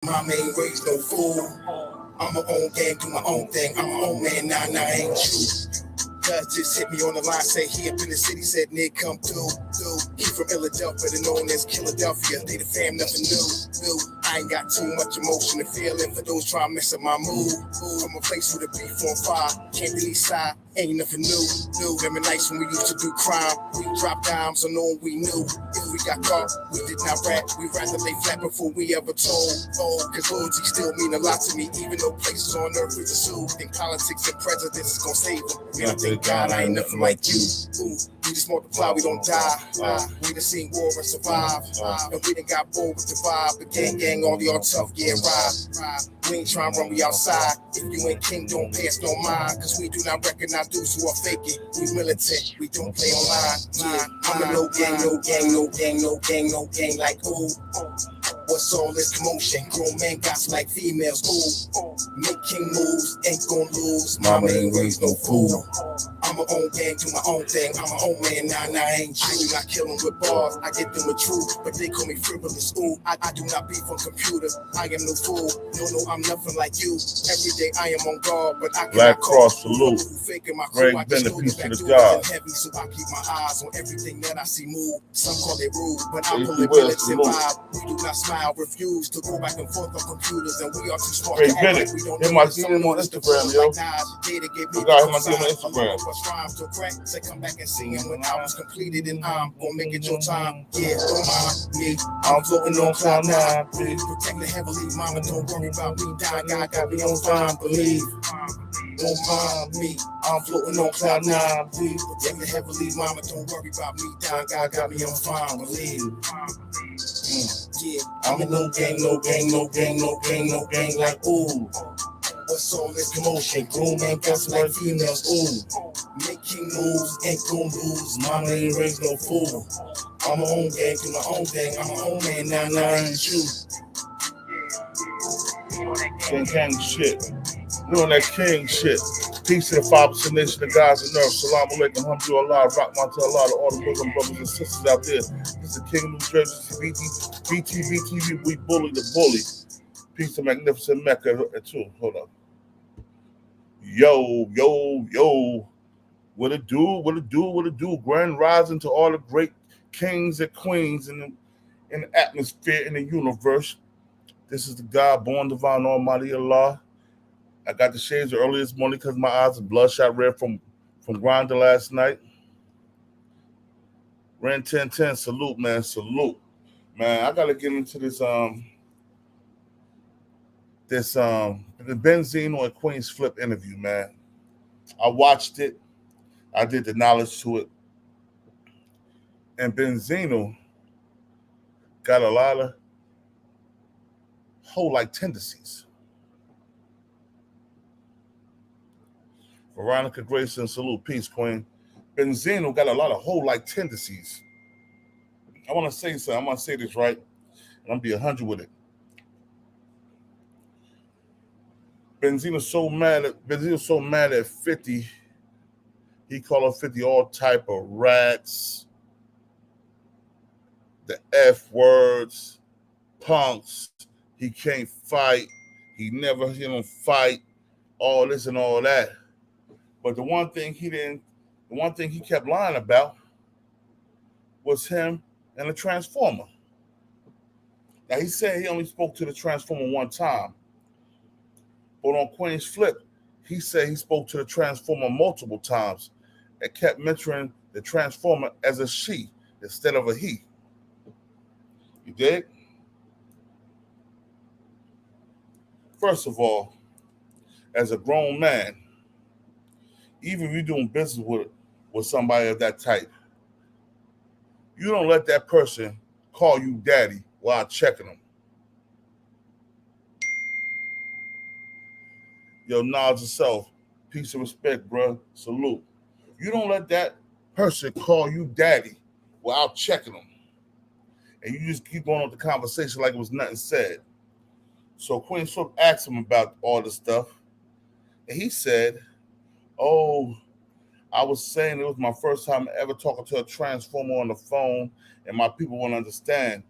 Mama ain't raised no fool. I'm my own gang, do my own thing. I'm my own man, nah, ain't you. Cuz just hit me on the line, say he up in the city, said Nick come through. He from Philadelphia, they known as Philadelphia. They the fam, nothing new. I ain't got too much emotion to feel it for those trying to mess up my mood. From a place with a beef on fire, can't really sigh, ain't nothing new. Remember nights when we used to do crime, we dropped dimes on all we knew. If we got caught, we did not rap, we rather lay flat before we ever told. Cause loyalty still mean a lot to me, even though places on earth is a zoo. Think politics and presidents is gonna save them. We don't think God, I ain't nothing like you. We just multiply, we don't die. We done seen war and survive. And we done got bold with the vibe. The gang, all y'all tough, yeah, ride. We ain't trying to run, we outside. If you ain't king, don't pay us no mind. Cause we do not recognize dudes who are faking. We militant, we don't play online. Yeah, I'm a no gang like ooh. What's all this commotion? Grown men got like females, ooh. Making moves, ain't gon' lose. Mama ain't raised no fool. I'm my own gang, do my own thing. I'm my own man, nah, ain't you. I do not kill them with bars, I get them with truth. But they call me frivolous, ooh. I do not beef on computer, I am no fool. No, I'm nothing like you. Every day I am on guard, but I Black Cross salute. Greg Bennett, peace to the God. Heavy, so I keep my eyes on everything that I see move. Some call it rude, but I pull it militant vibe. We do not smile, refuse to go back and forth on computers, and we are too smart to act like we don't know. My DM on Instagram, yo. You got him on Instagram. Rhymes to crack, say come back and see him when I was completed, and I'm gonna make it your time. Yeah, don't mind me, I'm floating on cloud nine. Protect the heavily, mama, don't worry about me. Die, God got me on fine, believe. Don't mind me, I'm floating on cloud nine. Protect the heavily, mama, don't worry about me. Die, God got me on fine, believe. Yeah, I'm a no gang like ooh. What's all this commotion? Grown men got like females, ooh. Making moves, ain't gon' lose. Mama ain't raised no fool. I'm my own gang, do my own thing. I'm my own man, nah, ain't you. King shit. You on that king shit. Peace to the 5% nation, the guys and nerves. Salam alaikum, alhamdulillah, rahmat to Allah, to all the Muslim brothers and sisters out there. This is King of New Jersey, Btbtv, we bully the bully. Peace to magnificent Mecca too. Hold up. Yo. What it do? Grand rising to all the great kings and queens in the atmosphere, in the universe. This is the God, born divine almighty Allah. I got the shades early this morning because my eyes are bloodshot red from grinding last night. Ran 1010, salute, man, salute. Man, I gotta get into this the Benzino and Queenzflip interview, man. I watched it. I did the knowledge to it. And Benzino got a lot of hoe-like tendencies. Veronica Grayson, salute, peace, queen. Benzino got a lot of hoe-like tendencies. I want to say something. I'm going to say this right, and I'm going to be 100 with it. Benzino's so mad at 50. He called 50 all type of rats, the F words, punks. He can't fight. He don't fight. All this and all that. But the one thing he kept lying about was him and the Transformer. Now he said he only spoke to the Transformer one time. But on Queenzflip, he said he spoke to the Transformer multiple times and kept mentioning the Transformer as a she instead of a he. You dig? First of all, as a grown man, even if you're doing business with somebody of that type, you don't let that person call you daddy while checking them. Yo, knowledge of self, peace and respect, bro. Salute. You don't let that person call you daddy without checking them. And you just keep going with the conversation like it was nothing said. So Queenzflip asked him about all this stuff. And he said, oh, I was saying it was my first time ever talking to a Transformer on the phone, and my people won't understand.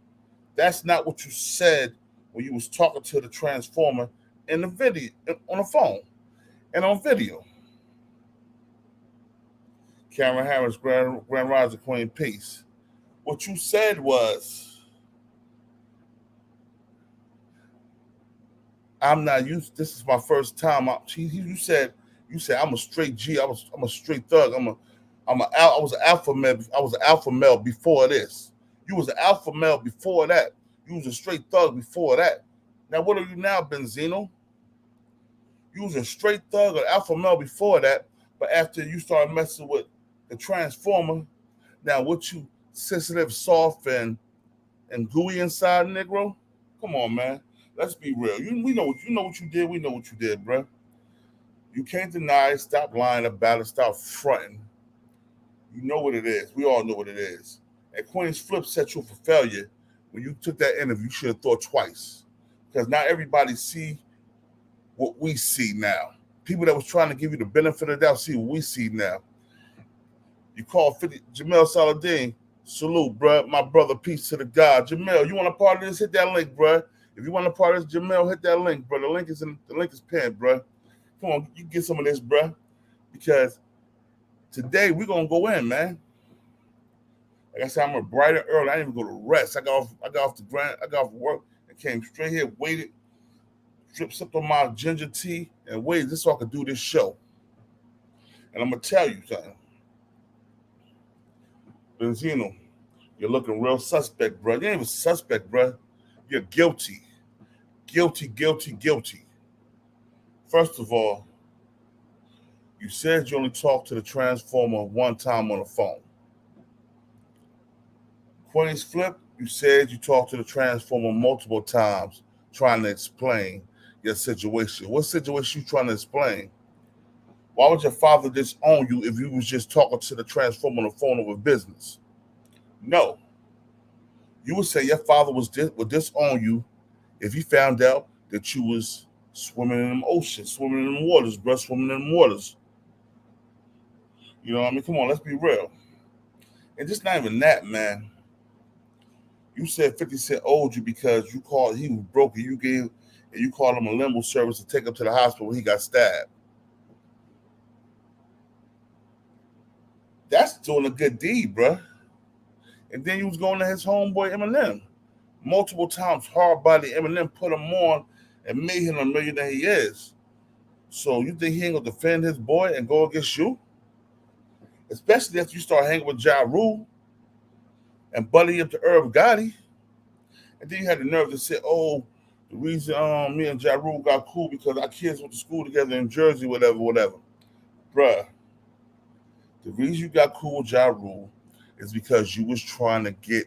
That's not what you said when you was talking to the transformer in the video, on the phone and on video. Cameron Harris, Grand Rising Queen, peace. What you said was, I'm not used. This is my first time. You said I'm a straight G. I'm a straight thug. I was an alpha male. I was an alpha male before this. You was an alpha male before that. You was a straight thug before that. Now what are you now, Benzino? You was a straight thug or alpha male before that, but after you started messing with the transformer, now what you sensitive, soft, and gooey inside, Negro? Come on, man. Let's be real. We know what you did. We know what you did, bro. You can't deny it. Stop lying about it. Stop fronting. You know what it is. We all know what it is. And Queenzflip set you up for failure. When you took that interview, you should have thought twice. Because not everybody see what we see now. People that was trying to give you the benefit of the doubt see what we see now. You call 50 Jamel Saladin. Salute, bro. My brother, peace to the God. Jamel, you want a part of this? Hit that link, bro. If you want a part of this, Jamel, hit that link, bro. The link is pinned, bro. Come on, you get some of this, bro. Because today we're gonna go in, man. Like I said, I'm a brighter early. I didn't even go to rest. I got off work and came straight here, waited, sipped on my ginger tea, and waited just so I could do this show. And I'm gonna tell you something. Benzino, you're looking real suspect, bro. You ain't even suspect, bro. You're guilty. Guilty, guilty, guilty. First of all, you said you only talked to the transformer one time on the phone. Queenzflip, you said you talked to the transformer multiple times trying to explain your situation. What situation you trying to explain? Why would your father disown you if you was just talking to the transformer on the phone over business? No. You would say your father would disown you if he found out that you was swimming in them oceans, swimming in them waters, bro, swimming in them waters. You know what I mean? Come on, let's be real. And just not even that, man. You said 50 Cent owed you because he was broke and you called him a limo service to take him to the hospital when he got stabbed. That's doing a good deed, bro. And then you was going to his homeboy Eminem. Multiple times, hard body Eminem put him on and made him the millionaire he is. So you think he ain't gonna defend his boy and go against you? Especially after you start hanging with Ja Rule and buddy up to Irv Gotti. And then you had the nerve to say, oh, the reason me and Ja Rule got cool because our kids went to school together in Jersey, whatever. Bruh, the reason you got cool with Ja Rule is because you was trying to get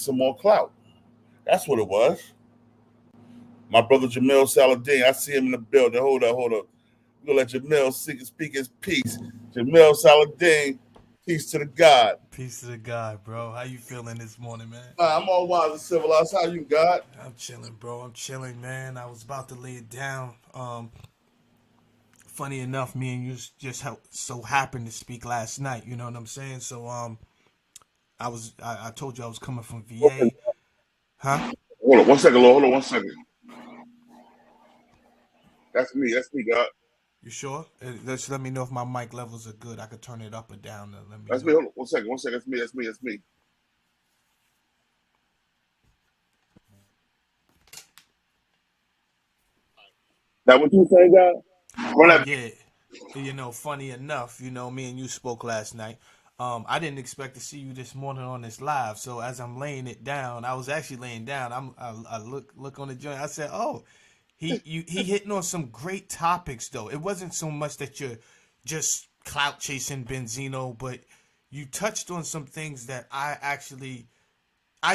some more clout. That's what it was. My brother Jamel Saladin, I see him in the building. Hold up. We're gonna let Jamel speak his piece. Jamel Saladin, peace to the God. Peace to the God, bro. How you feeling this morning, man? I'm all wise and civilized. How you, God? I'm chilling, bro. I'm chilling, man. I was about to lay it down. Funny enough, me and you just so happened to speak last night. You know what I'm saying? So I told you I was coming from VA, huh? Hold on 1 second, Lord. Hold on 1 second. That's me, God. You sure? Just let me know if my mic levels are good. I could turn it up or down. That's me. Hold on 1 second. That's me. That what you saying, God? Yeah. You know, funny enough, you know, me and you spoke last night. I didn't expect to see you this morning on this live. So as I'm laying it down, I was actually laying down. I look on the joint. I said, "Oh, he hitting on some great topics though. It wasn't so much that you're just clout chasing Benzino, but you touched on some things that I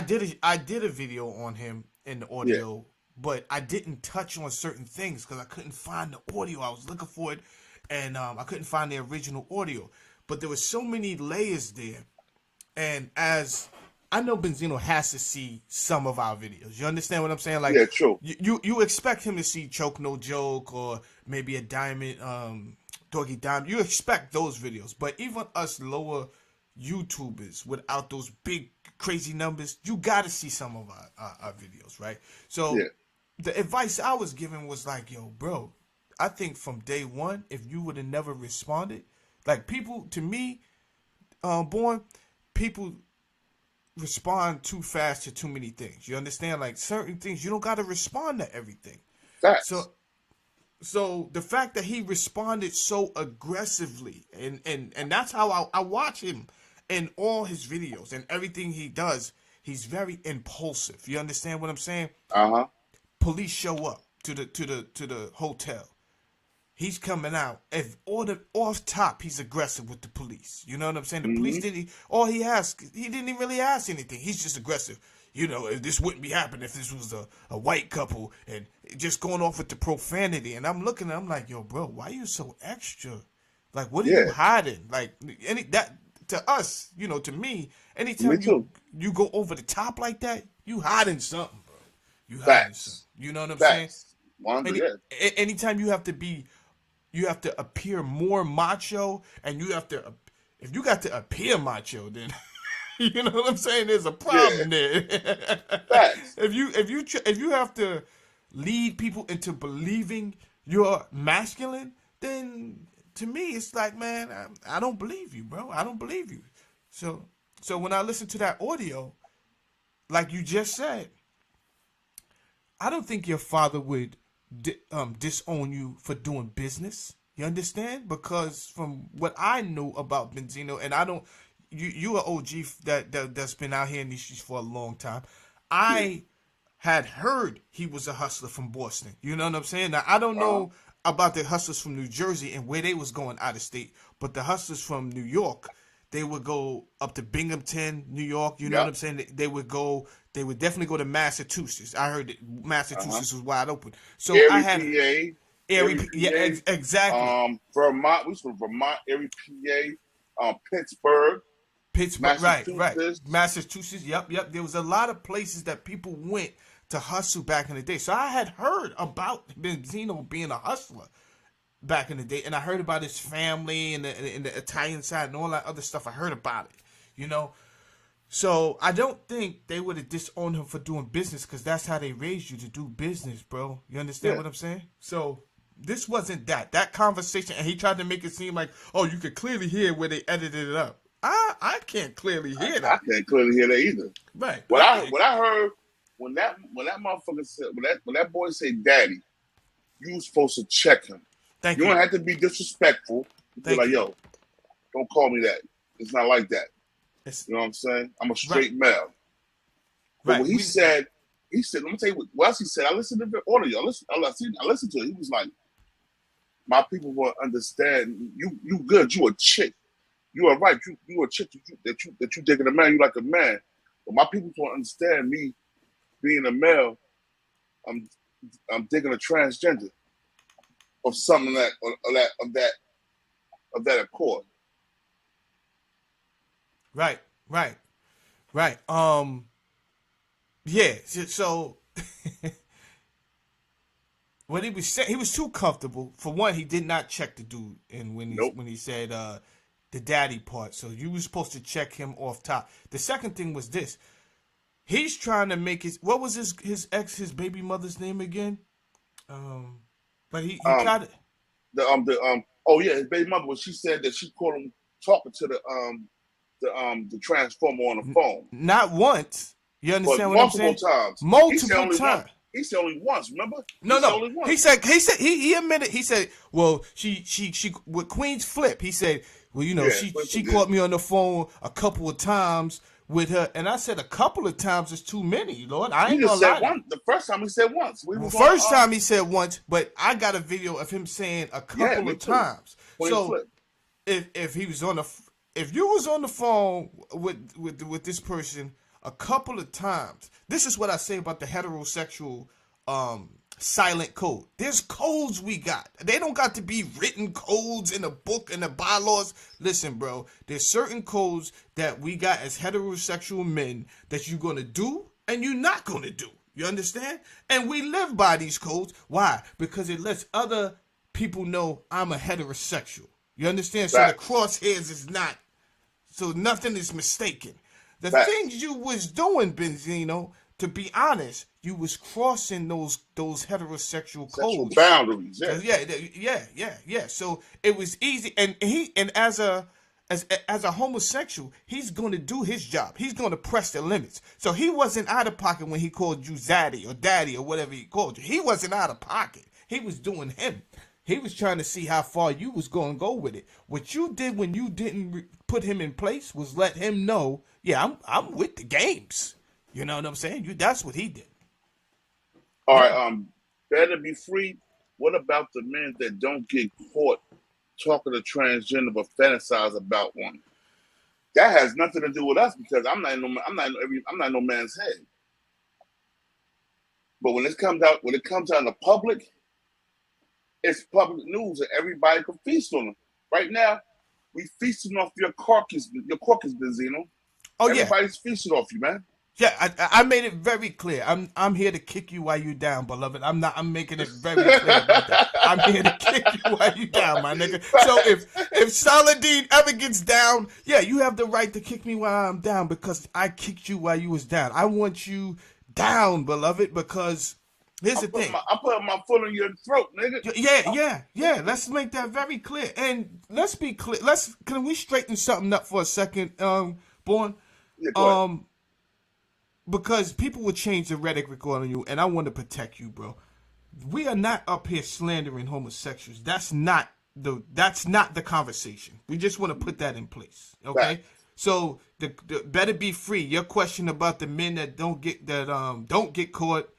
did a video on him in the audio, but I didn't touch on certain things because I couldn't find the audio. I was looking for it, and I couldn't find the original audio. But there were so many layers there, and as I know, Benzino has to see some of our videos. You understand what I'm saying? Like, yeah, true. You expect him to see Choke No Joke or maybe a Diamond, Doggy Diamond. You expect those videos, but even us lower YouTubers without those big crazy numbers, you got to see some of our videos, right? So the advice I was given was like, yo, bro, I think from day one, if you would have never responded, like people, to me, Born, people respond too fast to too many things. You understand? Like certain things, you don't got to respond to everything. Facts. So the fact that he responded so aggressively, and that's how I watch him in all his videos and everything he does, he's very impulsive. You understand what I'm saying? Police show up to the hotel. He's coming out. If off top, he's aggressive with the police. You know what I'm saying? The police didn't. All he asked, he didn't even really ask anything. He's just aggressive. You know, if this wouldn't be happening if this was a white couple, and just going off with the profanity. And I'm looking at him like, yo, bro, why are you so extra? Like, what are you hiding? Like, that to us, you know, to me, anytime you go over the top like that, you hiding something, bro. You hiding something. You know what I'm saying? Anytime you have to appear more macho, and you have to, if you got to appear macho, then you know what I'm saying, there's a problem there. If you have to lead people into believing you're masculine, then to me it's like, man, I don't believe you, bro. I don't believe you. So when I listen to that audio, like you just said, I don't think your father would disown you for doing business. You understand? Because from what I know about Benzino, and I don't, you are OG that's been out here in these streets for a long time. I had heard he was a hustler from Boston. You know what I'm saying? Now I don't know about the hustlers from New Jersey and where they was going out of state, but the hustlers from New York, they would go up to Binghamton, New York. You know what I'm saying? They would definitely go to Massachusetts. I heard that Massachusetts was wide open. So Erie, I had PA. Exactly. Vermont, we was from Vermont, Erie, PA, Pittsburgh, right. Massachusetts, yep. There was a lot of places that people went to hustle back in the day. So I had heard about Benzino being a hustler back in the day, and I heard about his family and the Italian side and all that other stuff. I heard about it, you know. So I don't think they would have disowned him for doing business, because that's how they raised you, to do business, bro. You understand what I'm saying? So this wasn't that conversation, and he tried to make it seem like, oh, you could clearly hear where they edited it up. I can't clearly hear that. I can't clearly hear that either. Right. What I heard when that motherfucker said, when that boy said daddy, you was supposed to check him. Thank you. You don't have to be disrespectful. Be like, yo, don't call me that. It's not like that. You know what I'm saying? I'm a straight male. But when he said, let me tell you what else he said. I listened to the audio. I listened to it. He was like, my people will understand. You good. You a chick. You are right. You a chick that you digging a man. You like a man. But my people don't understand me being a male. I'm digging a transgender of something of that accord. Right. Yeah. So what he was saying, he was too comfortable. For one, he did not check the dude, and when he said the daddy part, so you were supposed to check him off top. The second thing was this: he's trying to make what was his baby mother's name again? But he tried to. His baby mother. When she said that she caught him talking to the transformer on the phone. Not once. You understand what I'm saying? Multiple times. He said only once. Remember? No. He said he admitted. He said, well, she with Queenzflip. He said, well, you know, she caught me on the phone a couple of times with her, and I said a couple of times is too many, Lord. I ain't gonna lie. The first time he said once. First time he said once, but I got a video of him saying a couple of times. So if he was on if you was on the phone with this person a couple of times, this is what I say about the heterosexual silent code. There's codes we got. They don't got to be written codes in a book and the bylaws. Listen, bro, there's certain codes that we got as heterosexual men that you're going to do and you're not going to do. You understand? And we live by these codes. Why? Because it lets other people know I'm a heterosexual. You understand? So the crosshairs is not so nothing is mistaken. The Facts. things you was doing, Benzino, to be honest, you was crossing those heterosexual Sexual codes. boundaries. Yeah. So it was easy, and as a homosexual, he's going to do his job. He's going to press the limits. So he wasn't out of pocket when he called you Zaddy or Daddy or whatever he called you. He wasn't out of pocket. He was doing him. He was trying to see how far you was going to go with it. What you did when you didn't put him in place was let him know, yeah, I'm with the games. You know what I'm saying? That's what he did. All right, better be free. What about the men that don't get caught talking to transgender but fantasize about one? That has nothing to do with us because I'm not in no man's head. But when it comes out in the public, it's public news and everybody can feast on them. Right now, we feasting off your carcass, Benzino. Oh, Everybody's feasting off you, man. Yeah, I made it very clear. I'm here to kick you while you down, beloved. I'm making it very clear about that. I'm here to kick you while you down, my nigga. So if Saladin ever gets down, yeah, you have the right to kick me while I'm down because I kicked you while you was down. I want you down, beloved, because here's the thing. I put my foot on your throat, nigga. Yeah. Let's make that very clear. And let's be clear. Can we straighten something up for a second, Born? Yeah, go ahead. Because people would change the rhetoric on you, and I want to protect you, bro. We are not up here slandering homosexuals. That's not the conversation. We just want to put that in place, okay? Right. So the better be free. Your question about the men that don't get caught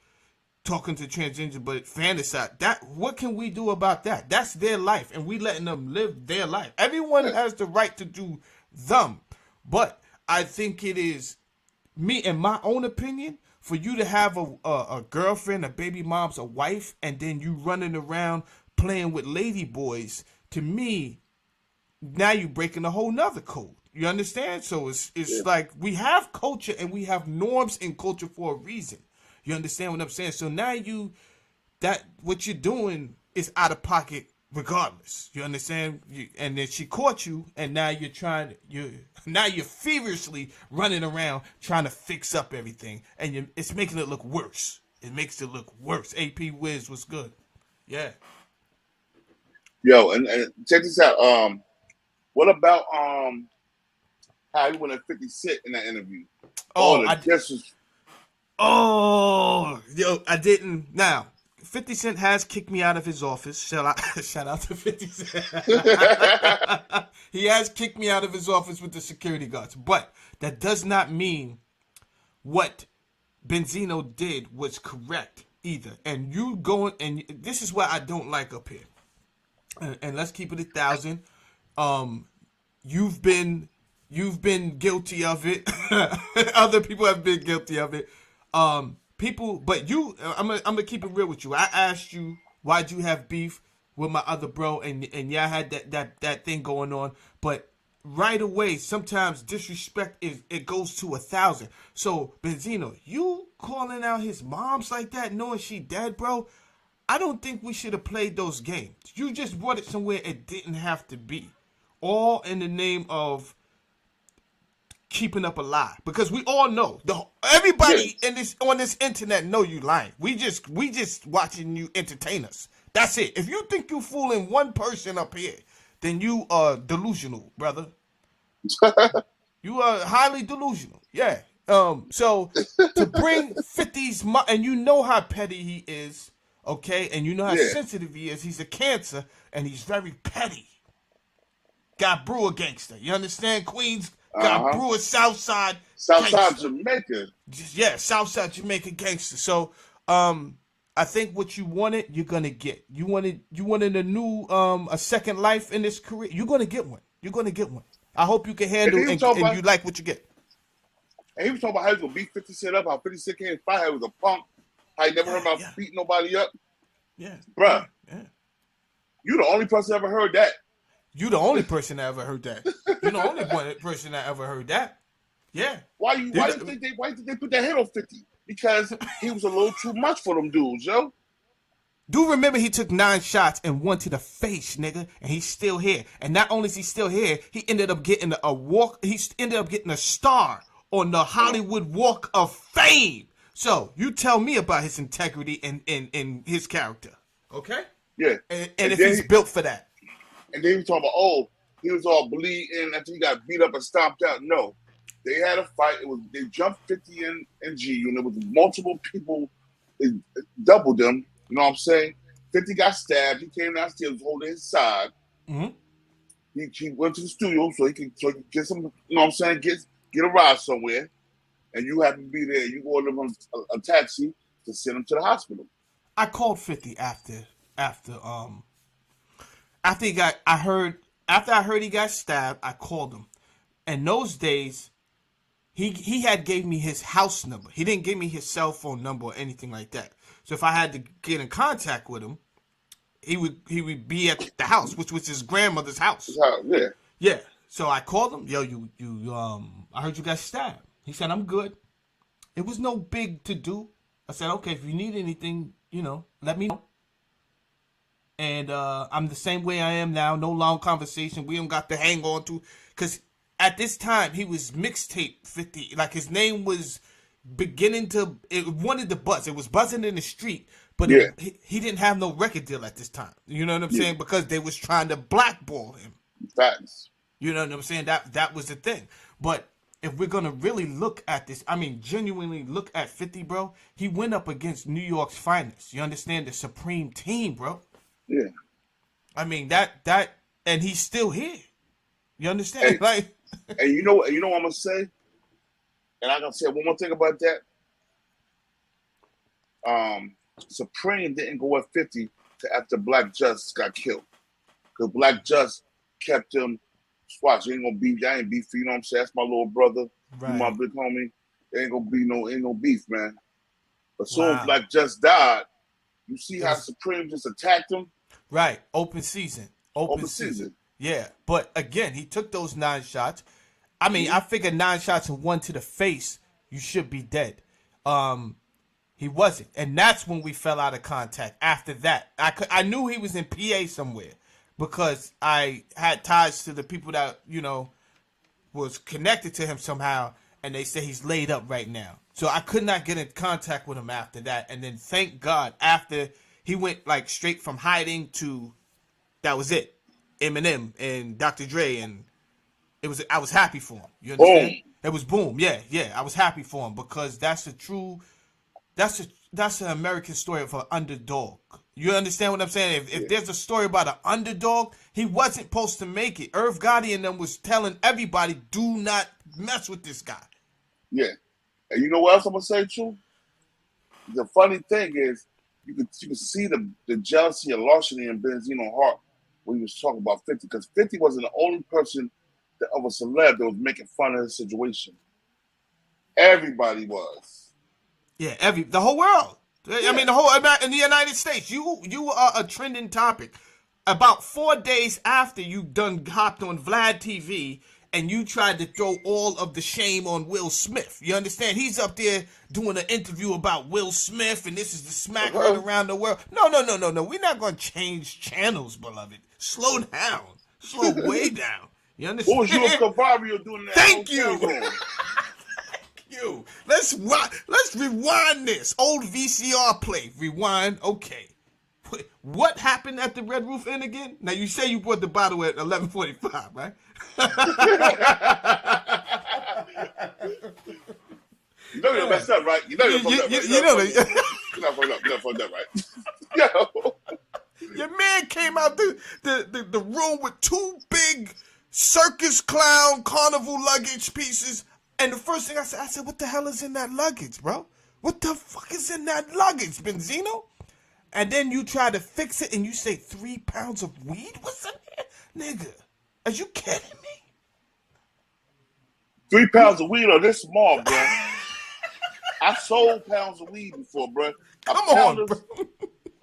talking to transgender but fantasize, that what can we do about that? That's their life, and we letting them live their life. Everyone has the right to do them, but I think it is me, in my own opinion, for you to have a girlfriend, a baby mom's, a wife, and then you running around playing with lady boys, to me, now you breaking a whole nother code. You understand? So it's like we have culture and we have norms in culture for a reason. You understand what I'm saying? So now what you're doing is out of pocket regardless. You understand? And then she caught you, and now you're feverishly running around trying to fix up everything, and it's making it look worse. It makes it look worse. AP Wiz was good. Yeah. Yo, and check this out. What about how he went at 50 Cent in that interview? I didn't. Now, 50 Cent has kicked me out of his office. Shout out to 50 Cent. He has kicked me out of his office with the security guards. But that does not mean what Benzino did was correct either. And this is what I don't like up here. And let's keep it 1,000. You've been guilty of it. Other people have been guilty of it. But I'm gonna keep it real with you. I asked you why'd you have beef with my other bro, and y'all had that thing going on. But right away, sometimes disrespect it goes to 1,000. So Benzino, you calling out his moms like that, knowing she dead, bro? I don't think we should have played those games. You just brought it somewhere it didn't have to be, all in the name of keeping up a lie, because we all know everybody on this internet know you lying. We just watching you entertain us. That's it. If you think you fooling one person up here, then you are delusional, brother. You are highly delusional. Yeah. So to bring 50's and you know how petty he is, okay, and you know how sensitive he is. He's a Cancer, and he's very petty. Got brewer gangster. You understand? Queens. Got brewer Southside Jamaica. Yeah, Southside Jamaica gangster. So I think what you wanted, you're gonna get. You wanted a new a second life in this career. You're gonna get one. I hope you can handle and you like what you get. And he was talking about how he was gonna beat 50 Cent up, how 50 Cent can't fight, how he was a punk, how he never heard about beating nobody up. Yeah. Bruh. Yeah. You the only person that ever heard that. You the only person that ever heard that. You're the only person that ever heard that. Yeah. Why you think they put that hit on 50? Because he was a little too much for them dudes, yo. Do remember he took 9 shots and 1 to the face, nigga, and he's still here. And not only is he still here, he ended up getting a walk. He ended up getting a star on the Hollywood Walk of Fame. So you tell me about his integrity and his character, okay? Yeah. And if he's built for that. And then he was talking about, oh, he was all bleeding after he got beat up and stomped out. No, they had a fight. They jumped 50 in G, and there was multiple people. It doubled them. You know what I'm saying? 50 got stabbed. He came downstairs holding his side. Mm-hmm. He went to the studio so he could get some. You know what I'm saying? Get a ride somewhere, and you happen to be there. You go on a taxi to send him to the hospital. I called 50 after he got. After I heard he got stabbed, I called him. And those days, he had gave me his house number. He didn't give me his cell phone number or anything like that. So if I had to get in contact with him, he would be at the house, which was his grandmother's house. Yeah. Yeah. So I called him. Yo, I heard you got stabbed. He said, I'm good. It was no big to do. I said, okay, if you need anything, let me know. And I'm the same way I am now. No long conversation. We don't got to hang on to. Because at this time, he was mixtape 50. Like, his name was beginning to... It wanted to buzz. It was buzzing in the street. But he didn't have no record deal at this time. You know what I'm saying? Because they was trying to blackball him. Facts. You know what I'm saying? That was the thing. But if we're going to really look at this, I mean, genuinely look at 50, bro, he went up against New York's finest. You understand? The Supreme Team, bro. Yeah. I mean, that, and he's still here. You understand? And, and you know what I'm going to say? And I'm going to say one more thing about that. Supreme didn't go at 50 after Black Just got killed. Because Black Just kept him, watch, you ain't going to beef, I ain't beef, you know what I'm saying? That's my little brother, my big homie. There ain't going to be no beef, man. But soon as Black Just died, you see how Supreme just attacked him? Right. Open season. Open season. Yeah. But again, he took those 9 shots. I mean, I figured 9 shots and 1 to the face, you should be dead. He wasn't. And that's when we fell out of contact. After that, I knew he was in PA somewhere because I had ties to the people that, was connected to him somehow. And they say he's laid up right now. So I could not get in contact with him after that. And then thank God, after he went like straight from hiding to, that was it. Eminem and Dr. Dre, and I was happy for him. You understand? Boom. It was boom. Yeah. I was happy for him because that's an American story of an underdog. You understand what I'm saying? If there's a story about an underdog, he wasn't supposed to make it. Irv Gotti and them was telling everybody, do not mess with this guy. Yeah. And you know what else I'm going to say, too? The funny thing is, you could see the jealousy and larceny in Benzino heart when he was talking about 50, because 50 wasn't the only person of a celeb that was making fun of his situation. Everybody was. Yeah, the whole world. Yeah. I mean, in the United States, you are a trending topic. About 4 days after you done hopped on Vlad TV and you tried to throw all of the shame on Will Smith. You understand? He's up there doing an interview about Will Smith and this is the smack right around the world. No. We're not going to change channels, beloved. Slow down. Slow way down. You understand? What was you and Cavario doing that? Thank you. You. Let's rewind this old VCR play. Rewind. Okay. What happened at the Red Roof Inn again? Now you say you bought the bottle at 11:45, right? You know you messed up, right? You know you fucked up, right? Yo. Your man came out the room with 2 big circus clown carnival luggage pieces. And the first thing I said, what the hell is in that luggage, bro? What the fuck is in that luggage, Benzino? And then you try to fix it and you say 3 pounds of weed? What's in there? Nigga, are you kidding me? 3 pounds of weed are this small, bro. I sold pounds of weed before, bro. Come on, bro.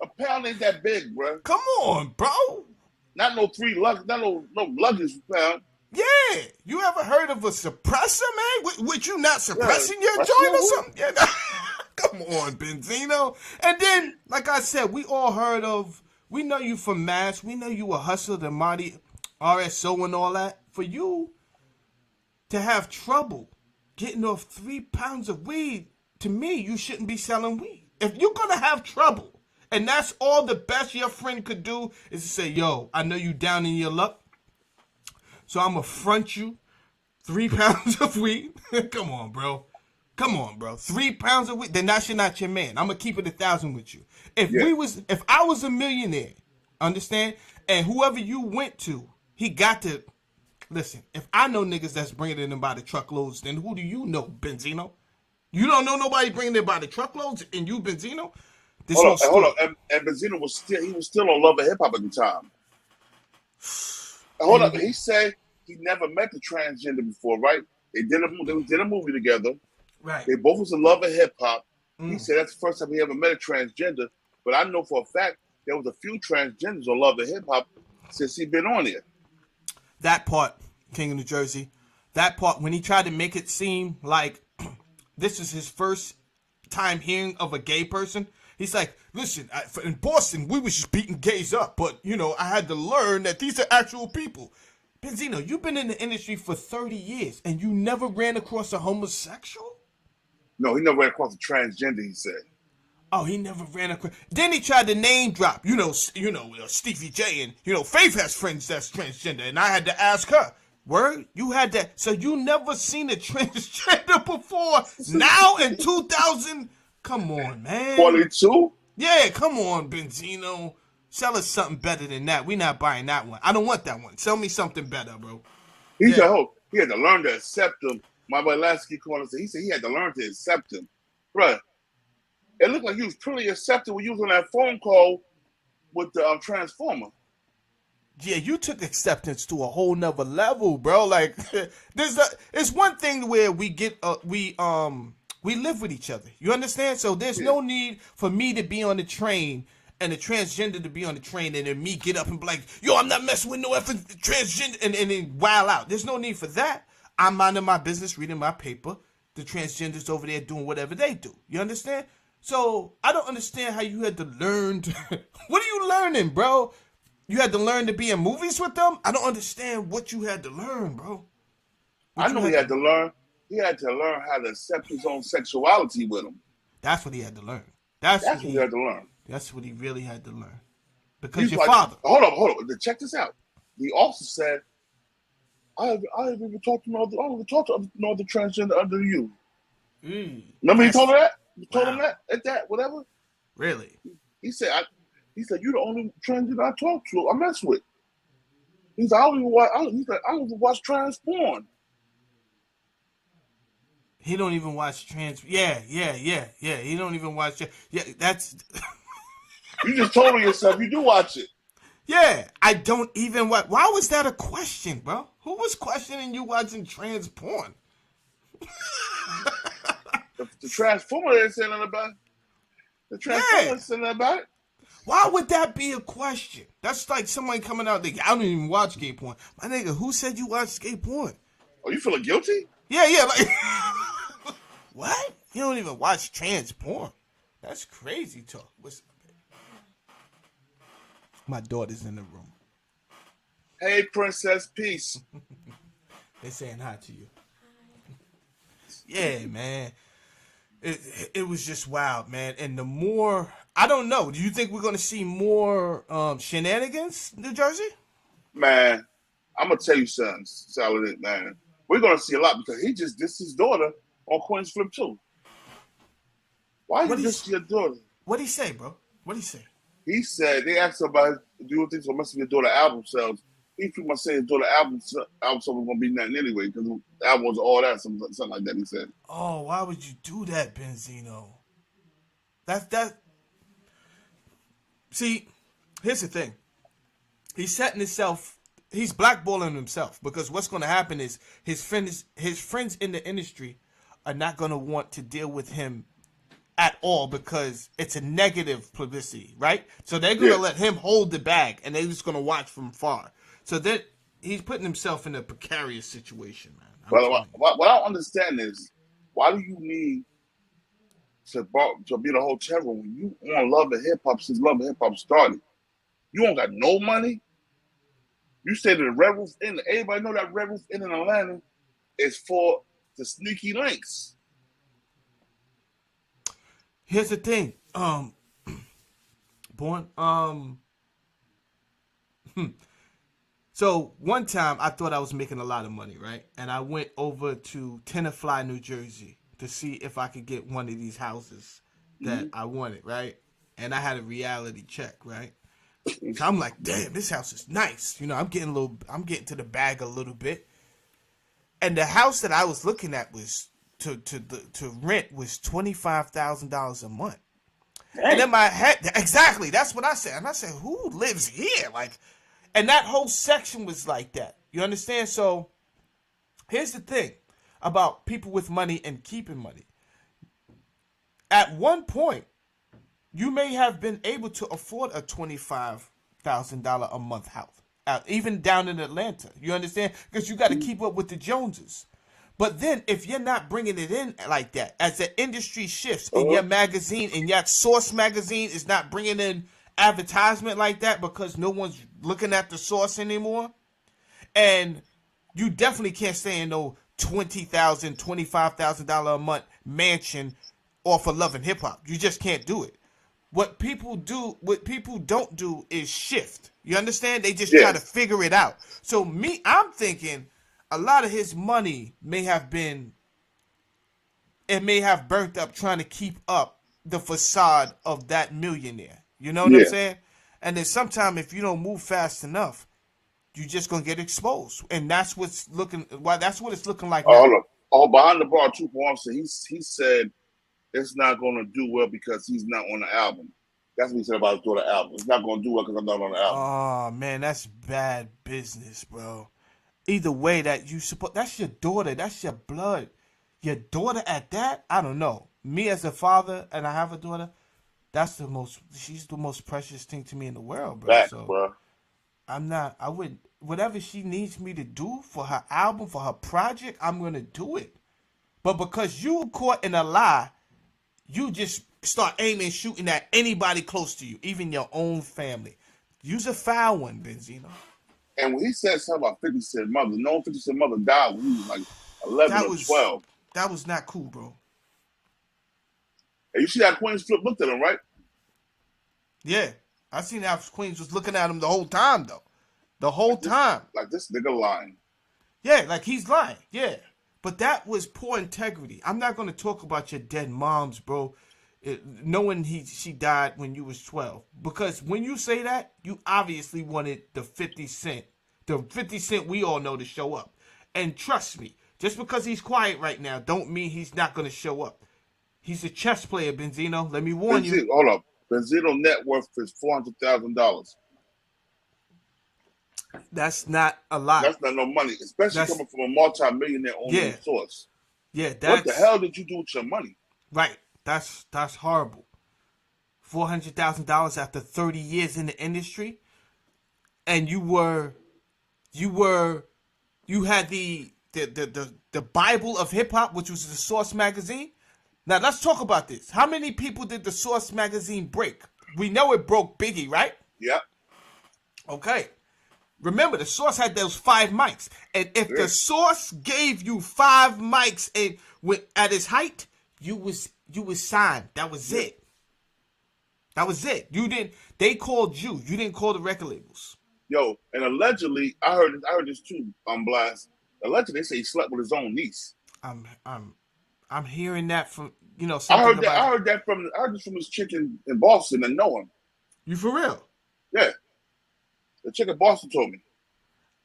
A pound ain't that big, bro. Come on, bro. Not no luggage pound. Yeah, you ever heard of a suppressor, man? Would you not suppressing your joint or something? Yeah, Come on, Benzino. And then, like I said, we all heard of, we know you from Mass. We know you a hustler, the Marty RSO and all that. For you to have trouble getting off 3 pounds of weed, to me, you shouldn't be selling weed. If you're going to have trouble, and that's all the best your friend could do is to say, yo, I know you down in your luck, so I'm going to front you 3 pounds of weed. Come on, bro. Come on, bro. 3 pounds of weed, then that's not your man. I'm going to keep it 1,000 with you. If I was a millionaire, understand, and whoever you went to, he got to, listen, if I know niggas that's bringing it in by the truckloads, then who do you know, Benzino? You don't know nobody bringing it by the truckloads, and you, Benzino? Hold on. And Benzino was still on Love and Hip Hop at the time. Hold up. He said he never met the transgender before, right? They did a movie together. Right. They both was in Love and Hip Hop. He said that's the first time he ever met a transgender. But I know for a fact there was a few transgenders on Love and Hip Hop since he been on there. That part, King of New Jersey, that part, when he tried to make it seem like this is his first time hearing of a gay person, he's like, listen, in Boston, we was just beating gays up, but, you know, I had to learn that these are actual people. Benzino, you've been in the industry for 30 years, and you never ran across a homosexual? No, he never ran across a transgender, he said. Oh, he never ran across. Then he tried to name drop, Stevie J, and, Faith has friends that's transgender, and I had to ask her. Word? You had that. So you never seen a transgender before? Now in 2000? Come on, man. 42? Yeah, come on, Benzino. Sell us something better than that. We not buying that one. I don't want that one. Sell me something better, bro. He said, he had to learn to accept him. My boy Lasky called and said, he said he had to learn to accept him. Bruh, it looked like he was pretty accepted when you was on that phone call with the Transformer. Yeah, you took acceptance to a whole nother level, bro. Like, it's one thing where we get, we live with each other. You understand? So there's no need for me to be on the train and the transgender to be on the train and then me get up and be like, yo, I'm not messing with no effing transgender and then wild out. There's no need for that. I'm minding my business, reading my paper. The transgenders over there doing whatever they do. You understand? So I don't understand how you had to learn. What are you learning, bro? You had to learn to be in movies with them? I don't understand what you had to learn, bro. I know he had to learn. He had to learn how to accept his own sexuality with him. That's what he had to learn. That's what he had to learn. That's what he really had to learn. Because your like, father. Hold on. Check this out. He also said, I haven't even talked to no other transgender under you. Remember he told her that? You told him that? Whatever? Really? He said, you're the only transgender I talk to, I mess with. He said, I don't even watch trans porn. He don't even watch trans. Yeah. He don't even watch. Yeah, that's. You just told yourself you do watch it. Yeah, I don't even watch. Why was that a question, bro? Who was questioning you watching trans porn? The Transformer didn't say nothing about it. The Transformer didn't say nothing about it. Why would that be a question? That's like somebody coming out there. I don't even watch gay porn. My nigga, who said you watch gay porn? Oh, you feeling guilty? Yeah. Like, what? You don't even watch trans porn? That's crazy talk. What's up, baby? My daughter's in the room. Hey, Princess, peace. They saying hi to you. Yeah, man. It was just wild, man. And the more, I don't know. Do you think we're going to see more shenanigans, New Jersey? Man, I'm going to tell you something, Saladin, man. We're going to see a lot because he just dissed his daughter on Queenzflip too. Why you diss your daughter? What'd he say, bro? What'd he say? He said, they asked him about, do you think so messing with your daughter album sales? He pretty much said his daughter album sales was going to be nothing anyway because the album was all that, something like that, he said. Oh, why would you do that, Benzino? That. See, here's the thing. He's setting himself, he's blackballing himself because what's going to happen is his friends in the industry are not going to want to deal with him at all because it's a negative publicity, right? So they're going to let him hold the bag and they're just going to watch from far. So that he's putting himself in a precarious situation, man. Well, what I don't understand is why do you need to be in a hotel room. You on Love and Hip Hop since Love and Hip Hop started. You don't got no money. You say the Red Roof Inn. Everybody know that Red Roof Inn in Atlanta is for the sneaky links. Here's the thing, Born. So one time I thought I was making a lot of money, right? And I went over to Tenafly, New Jersey, to see if I could get one of these houses that I wanted, right? And I had a reality check, right? So I'm like, damn, this house is nice. You know, I'm getting to the bag a little bit. And the house that I was looking at was to rent was $25,000 a month. Dang. And in my head, exactly, that's what I said. And I said, who lives here? Like, and that whole section was like that. You understand? So here's the thing about people with money and keeping money. At one point, you may have been able to afford a $25,000 a month house, even down in Atlanta. You understand? Because you got to keep up with the Joneses. But then if you're not bringing it in like that, as the industry shifts in your magazine, and your Source magazine is not bringing in advertisement like that because no one's looking at the Source anymore, and you definitely can't stay in no $20,000, $25,000 a month mansion off of Love and Hip Hop. You just can't do it. What people don't do is shift. You understand? They just try to figure it out. So I'm thinking a lot of his money may have burnt up trying to keep up the facade of that millionaire. You know what I'm saying? And then sometime if you don't move fast enough, you're just gonna get exposed. And that's what it's looking like now. Look. Oh, behind the bar 2.1, he said it's not gonna do well because he's not on the album. That's what he said about doing the album. It's not gonna do well because I'm not on the album. Oh man, that's bad business, bro. Either way, that's your daughter, that's your blood. Your daughter at that, I don't know. Me as a father, and I have a daughter, she's the most precious thing to me in the world, bro. Back, so bro. Whatever she needs me to do for her album, for her project, I'm gonna do it. But because you caught in a lie, you just start aiming, shooting at anybody close to you, even your own family. Use a foul one, Benzino. And when he said something about 50 Cent mother, no 50 Cent mother died when he was like 11 or 12. That was not cool, bro. And you see how Queenzflip looked at him, right? Yeah. I seen how Queens was looking at him the whole time, though. The whole time. Like this nigga lying. Yeah, like he's lying. Yeah. But that was poor integrity. I'm not going to talk about your dead moms, bro, knowing she died when you was 12. Because when you say that, you obviously wanted the 50 Cent. The 50 Cent we all know to show up. And trust me, just because he's quiet right now don't mean he's not going to show up. He's a chess player, Benzino. Let me warn you. Hold up. Benzino net worth is $400,000. That's not a lot. That's not no money, especially coming from a multi-millionaire owning Source. Yeah, what the hell did you do with your money? Right. That's horrible. $400,000 after 30 years in the industry, and you had the Bible of hip hop, which was the Source magazine. Now let's talk about this. How many people did the Source magazine break? We know it broke Biggie, right? Yep. Okay. Remember, the Source had those 5 mics, and if the Source gave you 5 mics and at his height, you was signed. That was it. That was it. They called you. You didn't call the record labels. Yo, and allegedly, I heard this too on Blast. Allegedly, they say he slept with his own niece. I'm hearing that from I heard this from this chick in Boston that know him. You for real? Yeah. The chick in Boston told me.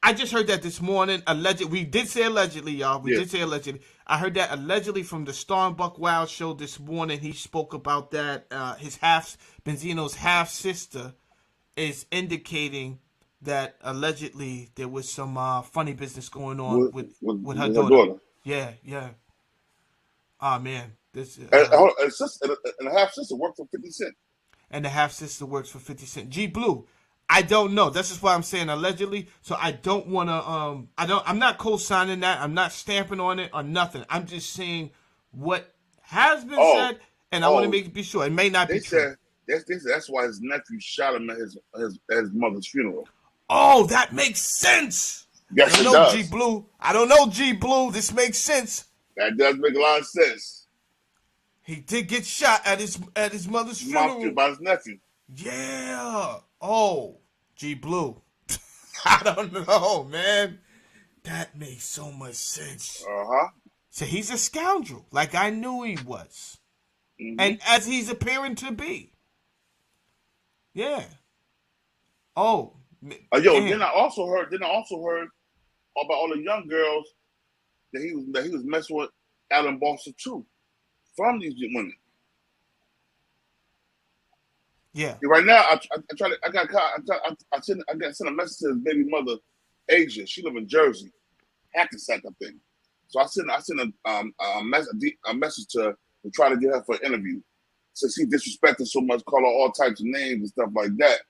I just heard that this morning. We did say allegedly, y'all. We did say allegedly. I heard that allegedly from the Star and Buck Wild show this morning. He spoke about that. Benzino's half sister is indicating that allegedly there was some funny business going on with her daughter. Yeah. Oh man, this and the half sister worked for 50 Cent. And the half sister works for 50 Cent. G Blue. I don't know. That's just why I'm saying allegedly. So I don't want to. I'm not co-signing that. I'm not stamping on it or nothing. I'm just saying what has been said And I want to be sure it may not they be true. said that's why his nephew shot him at his mother's funeral. Oh, that makes sense. Yes, I don't it know, G does. Blue. I don't know, G Blue. This makes sense. That does make a lot of sense. He did get shot at his mother's funeral By his nephew. Yeah. Oh, G Blue. I don't know, man. That makes so much sense. So he's a scoundrel, like I knew he was, and as he's appearing to be. Yeah. Oh. Then I also heard about all the young girls that he was messing with Alan Boston too, from these women. Yeah. Right now, I sent a message to his baby mother, Asia. She live in Jersey, Hackensack, I think. So I sent a message to her to try to get her for an interview. Since he disrespected so much, call her all types of names and stuff like that.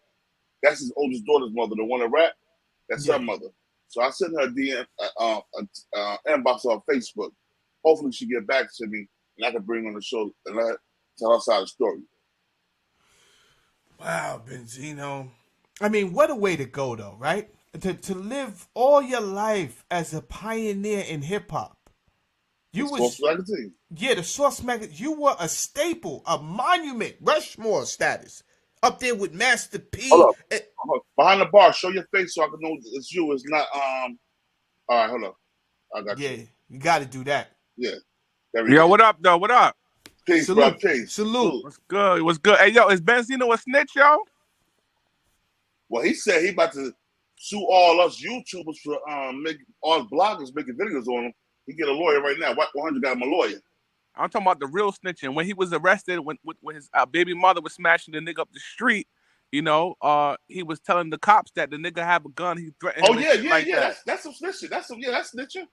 That's his oldest daughter's mother, the one that rap. That's her mother. So I sent her a DM, inbox on Facebook. Hopefully she get back to me and I can bring her on the show and let her tell her side of the story. Wow, Benzino. I mean, what a way to go, though, right? To live all your life as a pioneer in hip hop. The Source magazine. You were a staple, a monument, Rushmore status, up there with Master P. Hold up. Behind the bar, show your face so I can know it's you. It's not. All right, hold up. I got you. Yeah, you got to do that. Yeah. Yo, what up, though? What up? Peace, bro. Peace. Salute. What's good? What's good? Hey, yo, is Benzino a snitch, yo? Well, he said he about to sue all us YouTubers for make all bloggers making videos on him. He get a lawyer right now. White 100 got him a lawyer. I'm talking about the real snitching. When he was arrested, when his baby mother was smashing the nigga up the street, you know, he was telling the cops that the nigga have a gun. He threatened him. That's some snitching. That's snitching.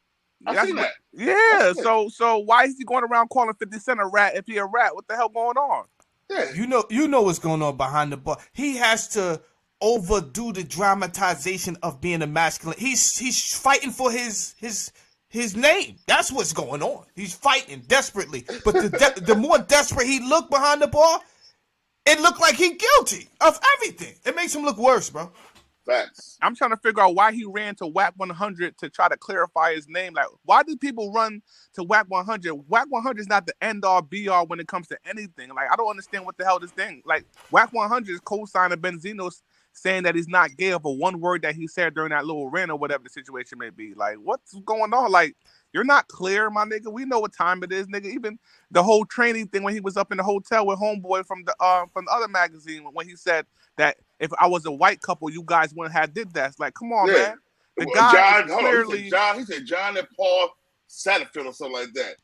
I seen that. Yeah. So why is he going around calling 50 Cent a rat if he a rat? What the hell going on? Yeah. You know what's going on behind the bar. He has to overdo the dramatization of being a masculine. He's fighting for his name. That's what's going on. He's fighting desperately. But the more desperate he looked behind the bar, it looked like he guilty of everything. It makes him look worse, bro. Facts. I'm trying to figure out why he ran to Whack 100 to try to clarify his name. Like, why do people run to Whack 100? Whack 100 is not the end-all, be-all when it comes to anything. Like, I don't understand what the hell this thing. Like, Whack 100 is co-signing Benzino saying that he's not gay over one word that he said during that little rant or whatever the situation may be. Like, what's going on? Like, you're not clear, my nigga. We know what time it is, nigga. Even the whole training thing when he was up in the hotel with Homeboy from the other magazine when he said that if I was a white couple, you guys wouldn't have did that. It's like, come on, man. The guy clearly. He said John and Paul Satterfield or something like that.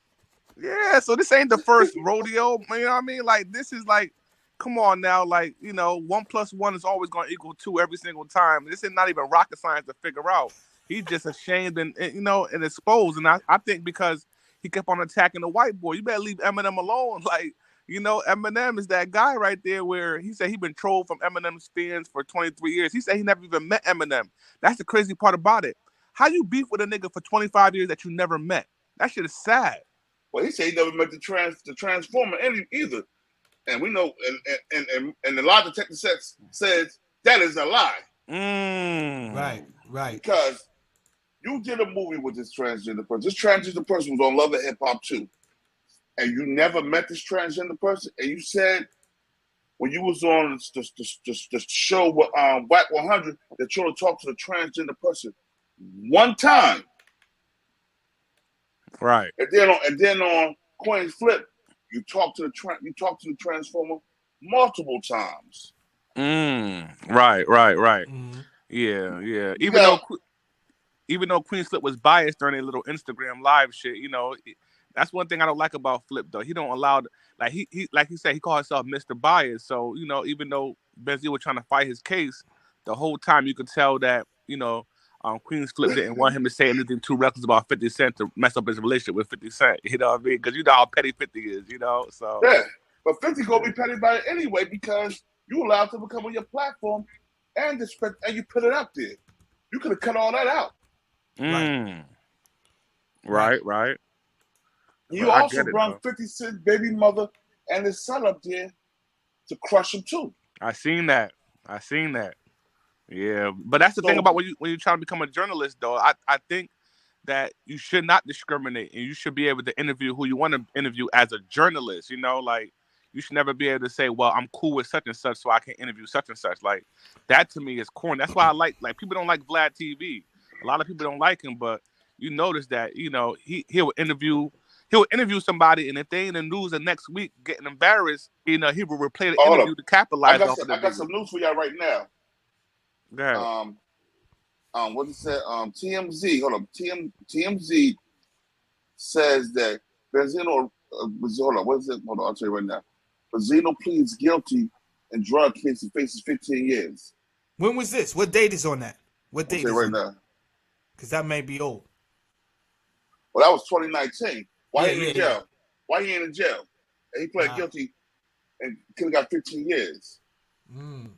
Yeah, so this ain't the first rodeo. You know what I mean? Like, this is like, come on now. Like, you know, 1 + 1 is always going to equal 2 every single time. This is not even rocket science to figure out. He's just ashamed and you know, and exposed. And I think because he kept on attacking the white boy, you better leave Eminem alone. Like, you know, Eminem is that guy right there where he said he been trolled from Eminem's fans for 23 years. He said he never even met Eminem. That's the crazy part about it. How you beef with a nigga for 25 years that you never met? That shit is sad. Well, he said he never met the Transformer either. And we know, and the lie detector says that is a lie. Right. Because you did a movie with this transgender person. This transgender person was on Love and Hip Hop too. And you never met this transgender person. And you said when you was on the show with Whack 100 that you want to talk to the transgender person one time. Right. And then on Queenzflip, you talk to the Transformer multiple times. Right. Mm-hmm. Yeah. Even though Queenzflip was biased during a little Instagram live shit, you know, that's one thing I don't like about Flip though. He don't allow, like he like he said, he called himself Mr. Bias. So, you know, even though Benzino was trying to fight his case, the whole time you could tell that, you know, Queenzflip didn't want him to say anything too reckless about 50 Cent to mess up his relationship with 50 Cent. You know what I mean? Because you know how petty 50 is, you know? So yeah, but 50 gonna be petty about it anyway because you allowed to become on your platform and you put it up there. You could have cut all that out. Right. You also brought 50 Cent baby mother and his son up there to crush him too. I seen that. Yeah, but that's the thing about when you try to become a journalist, though. I think that you should not discriminate, and you should be able to interview who you want to interview as a journalist. You know, like you should never be able to say, "Well, I'm cool with such and such, so I can interview such and such." Like that to me is corny. That's why I like people don't like Vlad TV. A lot of people don't like him, but you notice that he'll interview somebody, and if they in the news the next week getting embarrassed, he will replay the interview to capitalize off of it. I got some news for y'all right now. Go ahead. What it said? TMZ. Hold on. TMZ says that Benzino. Hold on. What is it? Hold on. I'll tell you right now. Benzino pleads guilty in drug case and faces 15 years. When was this? What date is on that? What date is right now? Because that may be old. Well, that was 2019. Why he in jail? Why he ain't in jail? And he pled guilty and could have got 15 years.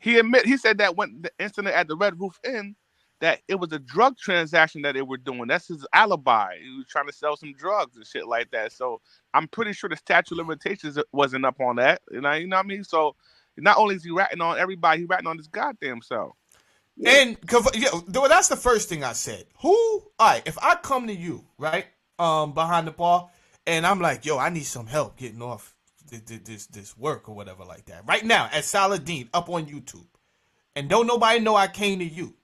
He said that when the incident at the Red Roof Inn, that it was a drug transaction that they were doing. That's his alibi. He was trying to sell some drugs and shit like that. So I'm pretty sure the statute of limitations wasn't up on that. You know what I mean? So not only is he ratting on everybody, he ratting on his goddamn self. Yeah. And that's the first thing I said. All right, if I come to you, right, behind the bar, and I'm like, yo, I need some help getting off this work or whatever like that. Right now, at Saladin, up on YouTube. And don't nobody know I came to you.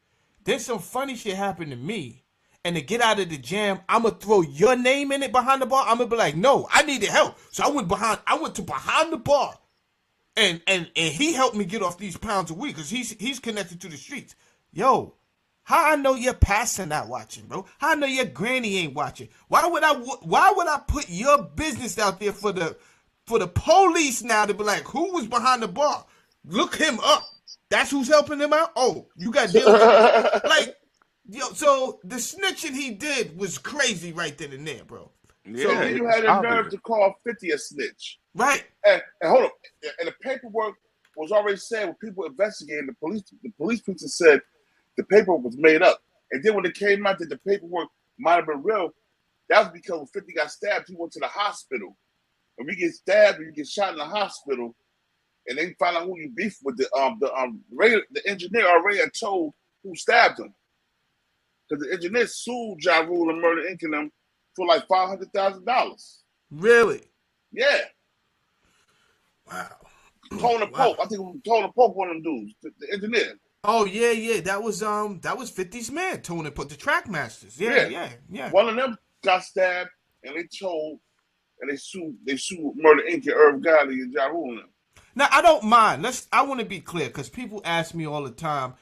Then some funny shit happened to me. And to get out of the jam, I'm going to throw your name in it behind the bar. I'm going to be like, no, I needed help. So I went to behind the bar. And he helped me get off these pounds a week because he's connected to the streets. Yo, how I know your pastor not watching, bro? How I know your granny ain't watching? Why would I put your business out there for the police now to be like, who was behind the bar? Look him up. That's who's helping him out? Oh, you got deal with like, yo, so the snitching he did was crazy right then and there, bro. Yeah, so you had a nerve to call 50 a snitch. Right. And hold up. And the paperwork was already said when people investigated, the police people said the paperwork was made up. And then when it came out that the paperwork might have been real, that was because when 50 got stabbed, he went to the hospital. When you get stabbed and you get shot in the hospital, and they find out who you beef with, the engineer already had told who stabbed him. Because the engineer sued Ja Rule and Murder Inc. and them for like $500,000. Really? Yeah. Wow. Tony Pope. I think it was Tony Pope, one of them dudes, the engineer. Oh yeah. That was 50's man, Tony Pope, the Trackmasters. Yeah. One of them got stabbed, and they sued Murder Inc. and Irv Gotti and Ja Rule and them. Now I don't mind. I want to be clear because people ask me all the time.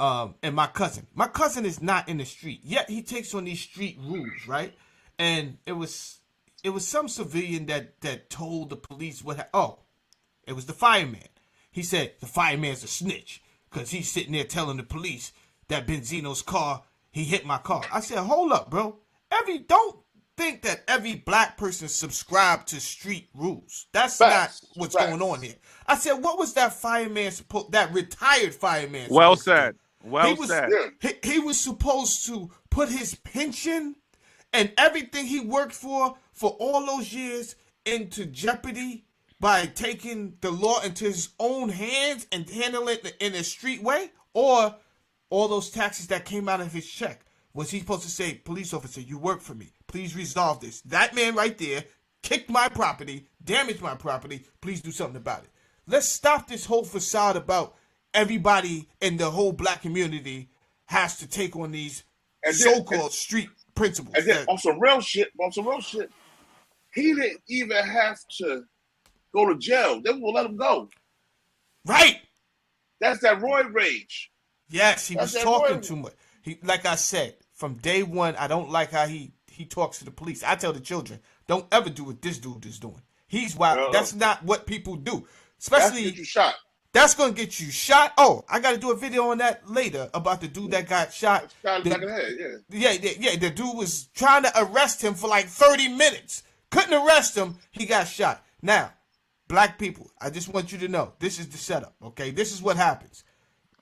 And my cousin is not in the street yet. He takes on these street rules, right? And it was some civilian that told the police it was the fireman. He said the fireman's a snitch because he's sitting there telling the police that Benzino's car, he hit my car. I said, hold up, bro. Don't think that every black person subscribe to street rules. That's not what's going on here. I said, what was that that retired fireman? Well said. He was supposed to put his pension and everything he worked for all those years into jeopardy by taking the law into his own hands and handling it in a street way, or all those taxes that came out of his check. Was he supposed to say, police officer, you work for me. Please resolve this. That man right there kicked my property, damaged my property. Please do something about it. Let's stop this whole facade about everybody in the whole black community has to take on these so-called street principles. And then on some real shit, he didn't even have to go to jail. They will let him go. Right. That's that Roy rage. Yes, he was talking too much. Like I said, from day one, I don't like how he talks to the police. I tell the children, don't ever do what this dude is doing. He's wild. That's not what people do. Especially, that's get you shot. That's going to get you shot. Oh, I got to do a video on that later about the dude that got shot. Shot in the back of the head, yeah. The dude was trying to arrest him for like 30 minutes. Couldn't arrest him. He got shot. Now, black people, I just want you to know, this is the setup, okay? This is what happens.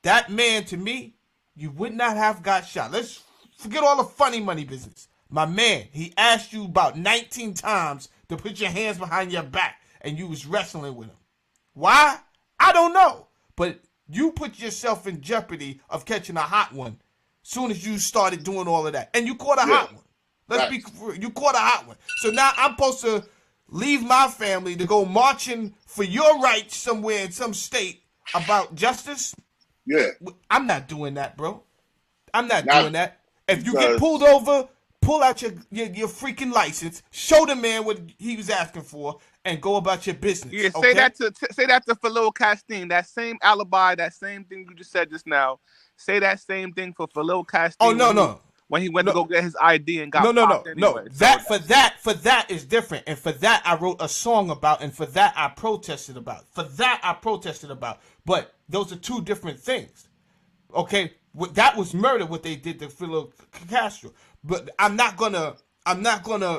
That man, to me, you would not have got shot. Let's forget all the funny money business. My man, he asked you about 19 times to put your hands behind your back. and you was wrestling with him. Why? I don't know. But you put yourself in jeopardy of catching a hot one soon as you started doing all of that. And you caught a hot one. Let's be real. You caught a hot one. So now I'm supposed to leave my family to go marching for your rights somewhere in some state about justice? Yeah. I'm not doing that, bro. I'm not doing that. If you get pulled over, pull out your freaking license, show the man what he was asking for, and go about your business. Yeah, say that to Philo Castine. That same alibi, that same thing you just said just now. Say that same thing for Philo Castine. Oh no. When he went to go get his ID and got popped anyway. No. That is different, and for that I wrote a song about, and for that I protested about. But those are two different things. Okay, that was murder. What they did to Philo Castro. But I'm not gonna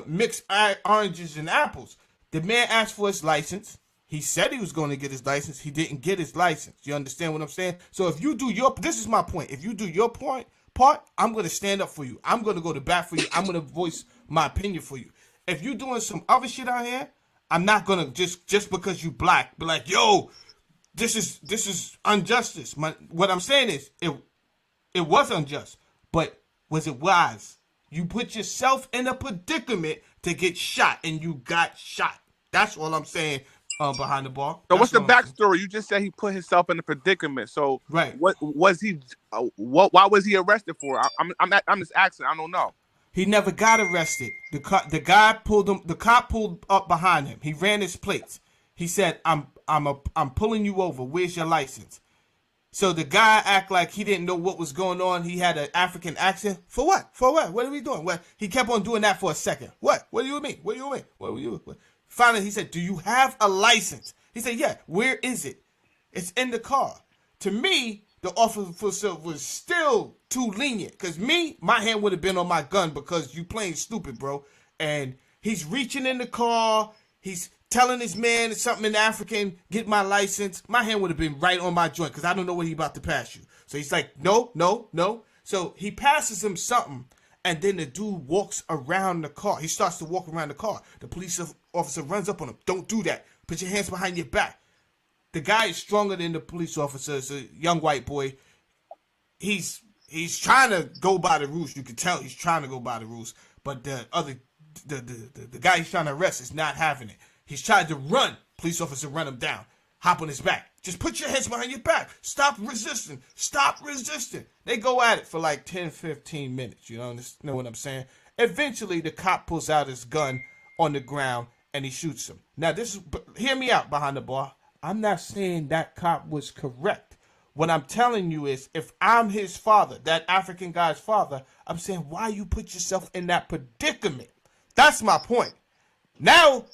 mix oranges and apples. The man asked for his license. He said he was going to get his license. He didn't get his license. You understand what I'm saying? So if you do this is my point. If you do your part, I'm going to stand up for you. I'm going to go to bat for you. I'm going to voice my opinion for you. If you doing some other shit out here, I'm not going to just because you black be like, yo, this is injustice. What I'm saying is it was unjust, but was it wise? You put yourself in a predicament to get shot, and you got shot. That's all I'm saying. Behind the bar. So what's the backstory? You just said he put himself in a predicament. So what was he? Why was he arrested for? I'm just asking. I don't know. He never got arrested. The guy pulled him. The cop pulled up behind him. He ran his plates. He said, "I'm pulling you over. Where's your license?" So the guy act like he didn't know what was going on. He had an African accent. For what? For what? What are we doing? Well, he kept on doing that for a second. What? What do you mean? What do you mean? What were you? What? Finally, he said, "Do you have a license?" He said, "Yeah." "Where is it?" "It's in the car." To me, the officer was still too lenient. Because my hand would have been on my gun because you playing stupid, bro. And he's reaching in the car. He's telling his man something in African, "Get my license." My hand would have been right on my joint because I don't know what he about to pass you. So he's like, no. So he passes him something. And then the dude walks around the car. He starts to walk around the car. The police officer runs up on him. "Don't do that. Put your hands behind your back." The guy is stronger than the police officer. It's a young white boy. He's trying to go by the rules. You can tell he's trying to go by the rules. But the guy he's trying to arrest is not having it. He's trying to run. Police officer run him down. Hop on his back. "Just put your hands behind your back. Stop resisting. Stop resisting." They go at it for like 10, 15 minutes. You know what I'm saying? Eventually, the cop pulls out his gun on the ground and he shoots him. Now, hear me out behind the bar. I'm not saying that cop was correct. What I'm telling you is, if I'm his father, that African guy's father, I'm saying, why you put yourself in that predicament? That's my point. Now,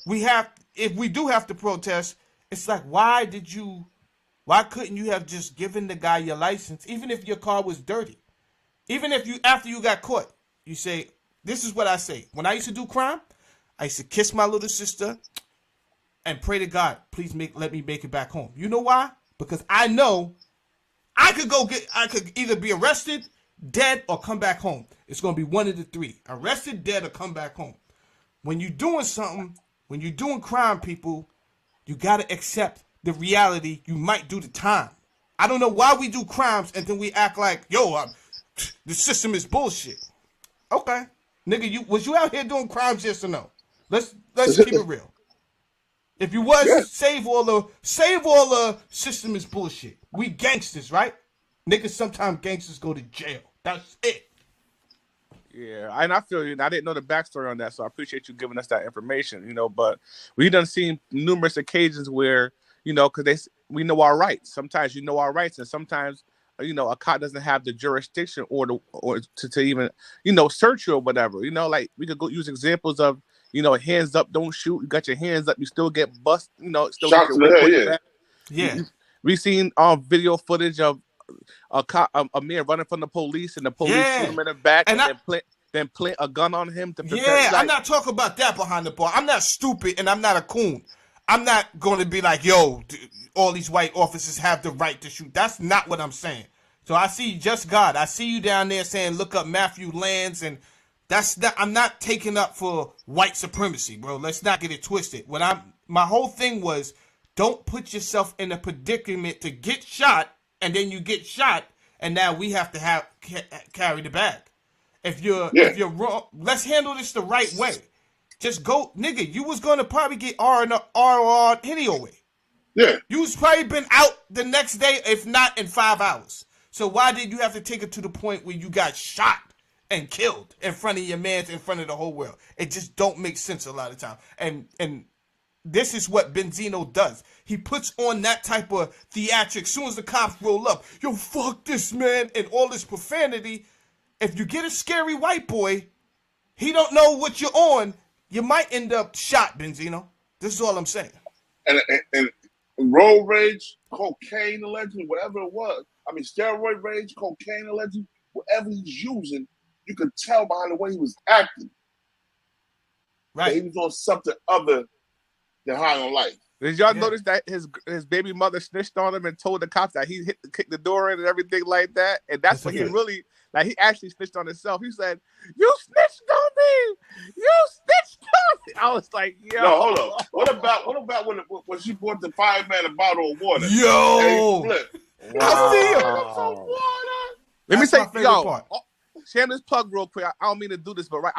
if we do have to protest, it's like, why couldn't you have just given the guy your license, even if your car was dirty? Even if after you got caught, you say, this is what I say. When I used to do crime, I used to kiss my little sister and pray to God, please let me make it back home. You know why? Because I know I could either be arrested, dead, or come back home. It's going to be one of the three. Arrested, dead, or come back home. When you're doing something, when you're doing crime, people, you got to accept the reality. You might do the time. I don't know why we do crimes and then we act like, yo, the system is bullshit. Okay. Nigga, was you out here doing crimes, yes or no? Let's keep it real. If you was, save all the system is bullshit. We gangsters, right? Niggas, sometimes gangsters go to jail. That's it. Yeah, and I feel you. I didn't know the backstory on that, so I appreciate you giving us that information. But we done seen numerous occasions where, because we know our rights. Sometimes you know our rights, and sometimes a cop doesn't have the jurisdiction or to even search you or whatever. Like we could go use examples of hands up, don't shoot. You got your hands up, you still get bust. Still Shot get to the head, yeah. We seen video footage of a man running from the police, and the police shoot him in the back, and then plant a gun on him to protect. Yeah, I'm not talking about that behind the bar. I'm not stupid, and I'm not a coon. I'm not going to be like, yo, all these white officers have the right to shoot. That's not what I'm saying. So I see Just God. I see you down there saying, look up Matthew Lands and I'm not taking up for white supremacy, bro. Let's not get it twisted. My whole thing was, don't put yourself in a predicament to get shot, and then you get shot, and now we have to carry the bag. If you're wrong, let's handle this the right way. Just go, nigga. You was gonna probably get R anyway. Yeah. You was probably been out the next day, if not in 5 hours. So why did you have to take it to the point where you got shot and killed in front of your mans, in front of the whole world? It just don't make sense a lot of time. And this is what Benzino does. He puts on that type of theatrics. As soon as the cops roll up, yo, fuck this, man, and all this profanity. If you get a scary white boy, he don't know what you're on, you might end up shot, Benzino. This is all I'm saying. And road rage, cocaine allegedly, whatever it was. I mean, steroid rage, cocaine allegedly, whatever he's using, you could tell by the way he was acting. Right. That he was on something other than high on life. Did y'all notice that his baby mother snitched on him and told the cops that he kicked the door in and everything like that? And that's when he really, like, he actually snitched on himself. He said, "You snitched on me! You snitched on me!" I was like, "Yo, no, hold on. What about when she bought the fireman a bottle of water? Yo, wow. I see him. Let me say, yo, shameless plug real quick. I don't mean to do this, but right,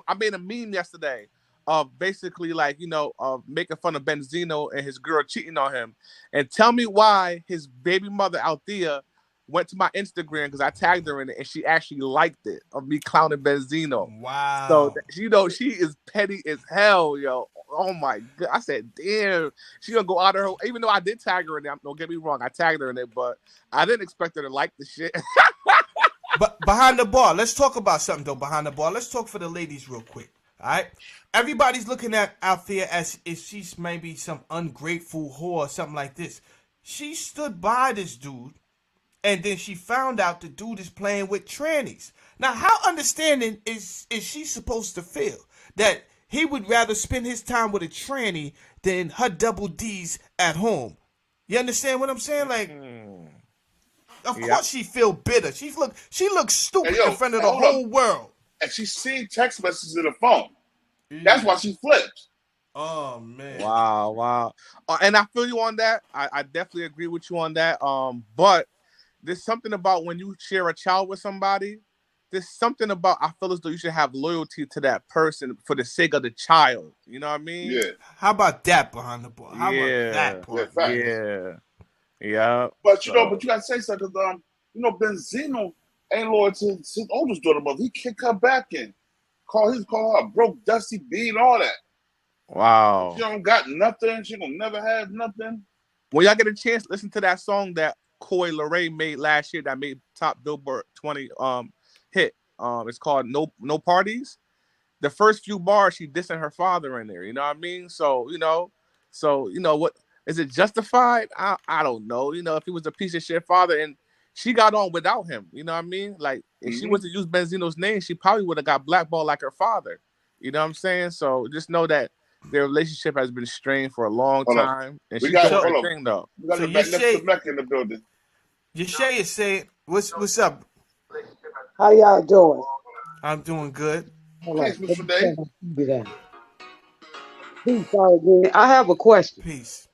I made a meme yesterday of basically, like, you know, making fun of Benzino and his girl cheating on him, and tell me why his baby mother Althea went to my Instagram, because I tagged her in it, and she actually liked it, of me clowning Benzino. Wow. So, you know, she is petty as hell, yo. Oh my god. I said, damn, she gonna go out of her, even though I did tag her in it. Don't get me wrong, I tagged her in it, but I didn't expect her to like the shit. But behind the bar, let's talk about something though. Behind the bar, let's talk for the ladies real quick. All right, everybody's looking at Althea as if she's maybe some ungrateful whore or something like this. She stood by this dude, and then she found out the dude is playing with trannies. Now, how understanding is she supposed to feel that he would rather spend his time with a tranny than her double D's at home? You understand what I'm saying? Like, of course she feel bitter. She looks stupid in front of the whole world. And she's seen text messages in the phone. That's why she flips. Oh man! Wow. And I feel you on that. I definitely agree with you on that. But there's something about when you share a child with somebody. There's something about, I feel as though you should have loyalty to that person for the sake of the child. You know what I mean? Yeah. How about that behind the ball? How about that part? Yeah. But you know, you gotta say something. You know, Benzino ain't loyal to his oldest daughter, but he kicked her back in. Call her a broke, dusty beat, all that. Wow. She don't got nothing. She gonna never have nothing. When y'all get a chance, listen to that song that Coi Leray made last year that made top Billboard 20 hit. It's called No Parties. The first few bars, she dissing her father in there. You know what I mean? So you know what, is it justified? I don't know. You know, if he was a piece of shit father and she got on without him, you know what I mean? Like, if she was to use Benzino's name, she probably would have got blackballed like her father. You know what I'm saying? So just know that their relationship has been strained for a long time. And she's doing her thing, though. We got the Mecca in the building. Yeshay is saying, what's up? How y'all doing? I'm doing good. Thanks, Mr. Day. Peace, again. I have a question. Peace.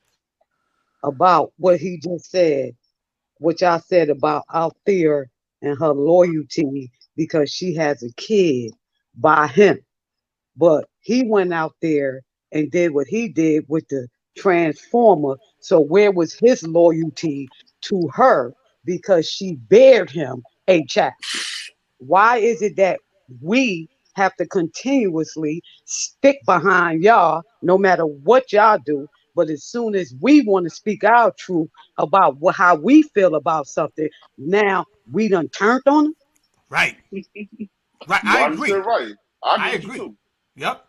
About what he just said, which I said about Althea and her loyalty because she has a kid by him. But he went out there and did what he did with the transformer. So where was his loyalty to her? Because she bared him a child. Why is it that we have to continuously stick behind y'all no matter what y'all do? But as soon as we want to speak our truth about how we feel about something, now we done turned on them? Right. Right. I agree. Right. I agree. Too. Yep.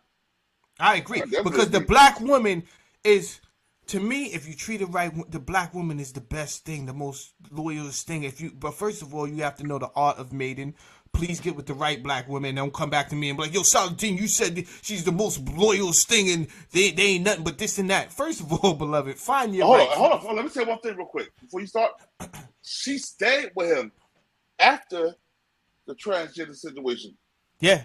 I agree. Because the black woman is, to me, if you treat it right, the black woman is the best thing, the most loyalist thing. But first of all, you have to know the art of mating. Please get with the right black woman. Don't come back to me and be like, yo, Saladin, you said she's the most loyalist thing and they ain't nothing but this and that. First of all, beloved, find your Hold on. Let me say one thing real quick before you start. She stayed with him after the transgender situation. Yeah.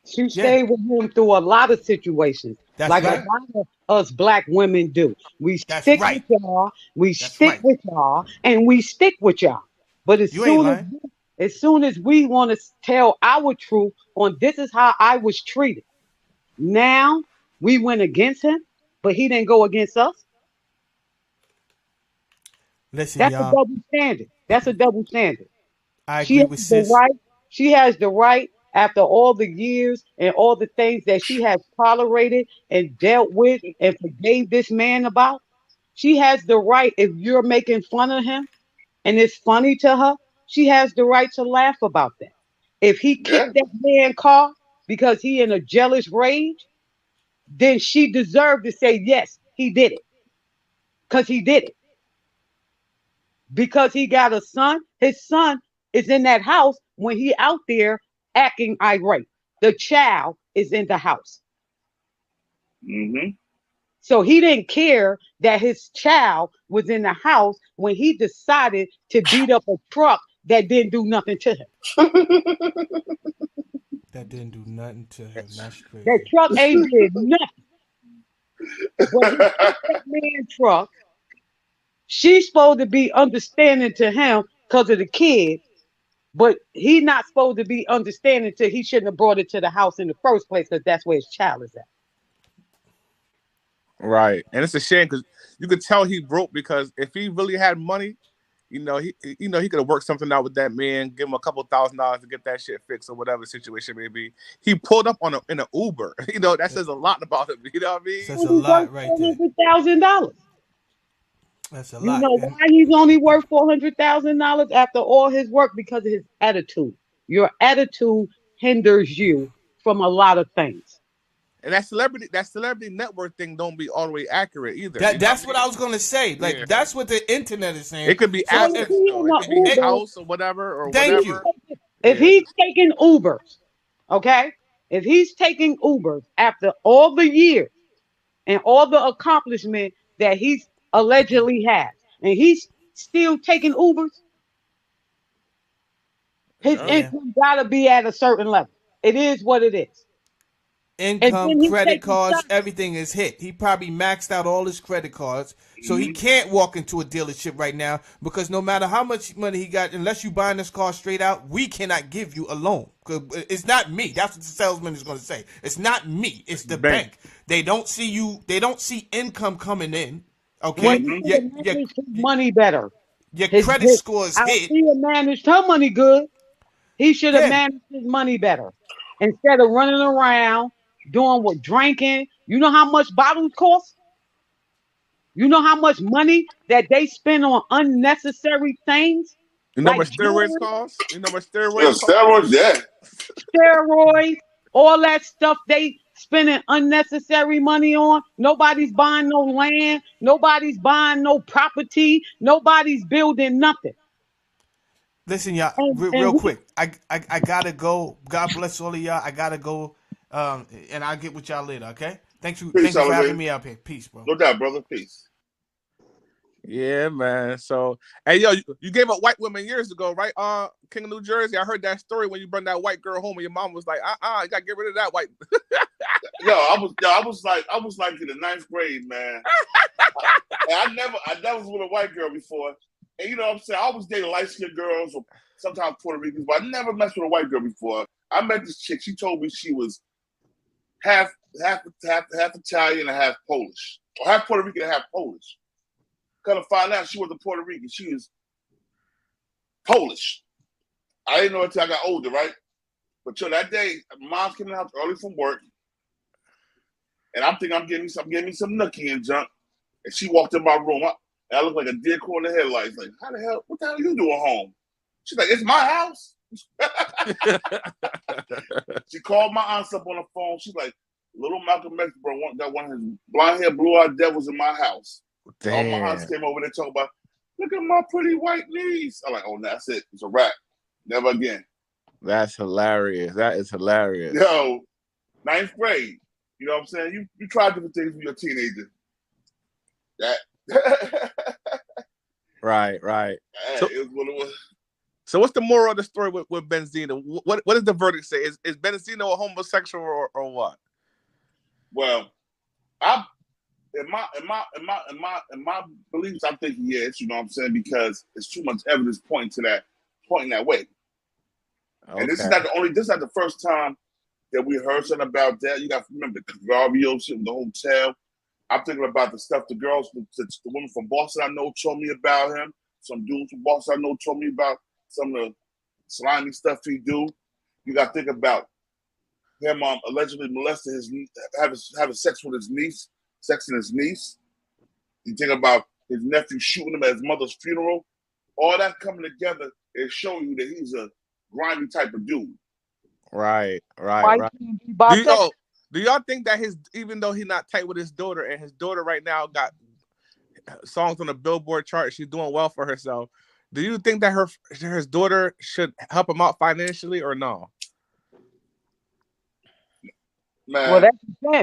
She Yeah, stayed with him through a lot of situations, that's like a right. lot of us black women do. We That's stick right. with y'all, we That's stick right. with y'all, and we stick with y'all. But You ain't lying. as soon as we want to tell our truth on this is how I was treated, now we went against him, but he didn't go against us. Listen, That's a y'all. double standard. That's a double standard. I She agree has with the sis. right. She has the right after all the years and all the things that she has tolerated and dealt with and forgave this man about. She has the right, if you're making fun of him and it's funny to her, she has the right to laugh about that. If he Yeah. kicked that man car because he in a jealous rage, then she deserved to say, yes, he did it. Because he did it. Because he got a son. His son is in that house when he out there acting irate. The child is in the house. Mm-hmm. So he didn't care that his child was in the house when he decided to beat up a truck that didn't do nothing to him. That didn't do nothing to him. That's That crazy. truck ain't did nothing. But he took that man truck. She's supposed to be understanding to him because of the kid, but he not supposed to be understanding till he shouldn't have brought it to the house in the first place because that's where his child is at. Right, and it's a shame because you could tell he broke because if he really had money, he could have worked something out with that man, give him a couple $1,000s to get that shit fixed or whatever the situation may be. He pulled up in an Uber. That says a lot about him. You know what I mean? That's a Only worth lot right there. $400,000. That's a You lot. know And why he's only worth $400,000 after all his work? Because of his attitude. Your attitude hinders you from a lot of things. And that celebrity network thing don't be all the way accurate either. You know what that's I what I mean? was gonna say. Yeah. Like that's what the internet is saying. It could be So Well, if if assets he though. in It the could be his Uber, house or whatever or if thank he's you. whatever. taking, if Yeah. he's taking Ubers, okay? If he's taking Ubers after all the years and all the accomplishment that he's allegedly has, and he's still taking Ubers, his Yeah. Yeah. income gotta be at a certain level. It is what it is. And Income, then he's credit taking cards, shots. everything is hit. He probably maxed out all his credit cards, so he Mm-hmm. can't walk into a dealership right now because no matter how much money he got, unless you buying this car straight out, we cannot give you a loan. 'Cause it's not me. That's what the salesman is going to say. It's not me. It's the Bank. bank. They don't see you. They don't see income coming in. Well, Okay, he Mm-hmm. should have managed his money better. your credit His score is hit. Althea managed her money good. He should have Yeah, managed his money better instead of running around doing what drinking. You know how much bottles cost? You know how much money that they spend on unnecessary things You know like what steroids jewelry, cost? You know what Yeah, steroids cost? steroids, yeah. steroids, all that stuff they spending unnecessary money on. Nobody's buying no land. Nobody's buying no property. Nobody's building nothing. listen, y'all, And real we quick. I gotta go. God bless all of y'all. I gotta go. And I'll get with y'all later. Okay. Peace, Thank you for having elevator. me up here. Peace, bro. No doubt, brother. Peace. Yeah, man. So, hey, yo, you gave up white women years ago, right? King of New Jersey. I heard that story when you brought that white girl home, and your mom was like, you gotta get rid of that white. I was like in the ninth grade, man. I never was with a white girl before. And you know what I'm saying? I always dated light-skinned girls or sometimes Puerto Ricans, but I never messed with a white girl before. I met this chick. She told me she was half Italian and half Polish. Or half Puerto Rican and half Polish. Kind of find out she wasn't Puerto Rican. She was Polish. I didn't know until I got older, right? But that day, mom's came in the house early from work, and I'm thinking I'm getting me some nookie and junk. And she walked in my room. I looked like a deer caught in the headlights. Like, what the hell are you doing home? She's like, it's my house. She called my aunts up on the phone. She's like, little Malcolm X bro got one of his blonde-haired, blue-eyed devils in my house. All my aunts came over there talking about, look at my pretty white niece. I'm like, oh, that's it. It's a wrap. Never again. That's hilarious. That is hilarious. Yo, ninth grade. You know what I'm saying? You try different things when you're a teenager. That. Right. Hey, So, it was what it was. So what's the moral of the story with Benzino? What does the verdict say? Is Benzino a homosexual or what? Well, in my beliefs, I think he is. You know what I'm saying? Because there's too much evidence pointing that way. Okay. And this is not the first time that we heard something about that. You got to remember the Cavario shit with the hotel. I'm thinking about the stuff the girls, the women from Boston I know told me about him. Some dudes from Boston I know told me about some of the slimy stuff he do. You got to think about him allegedly molesting his niece, having sex with his niece, sexing his niece. You think about his nephew shooting him at his mother's funeral. All that coming together is showing you that he's a grimy type of dude. Right. Do y'all think that even though he's not tight with his daughter, and his daughter right now got songs on the Billboard chart, she's doing well for herself. Do you think that his daughter should help him out financially or no? Man. Well,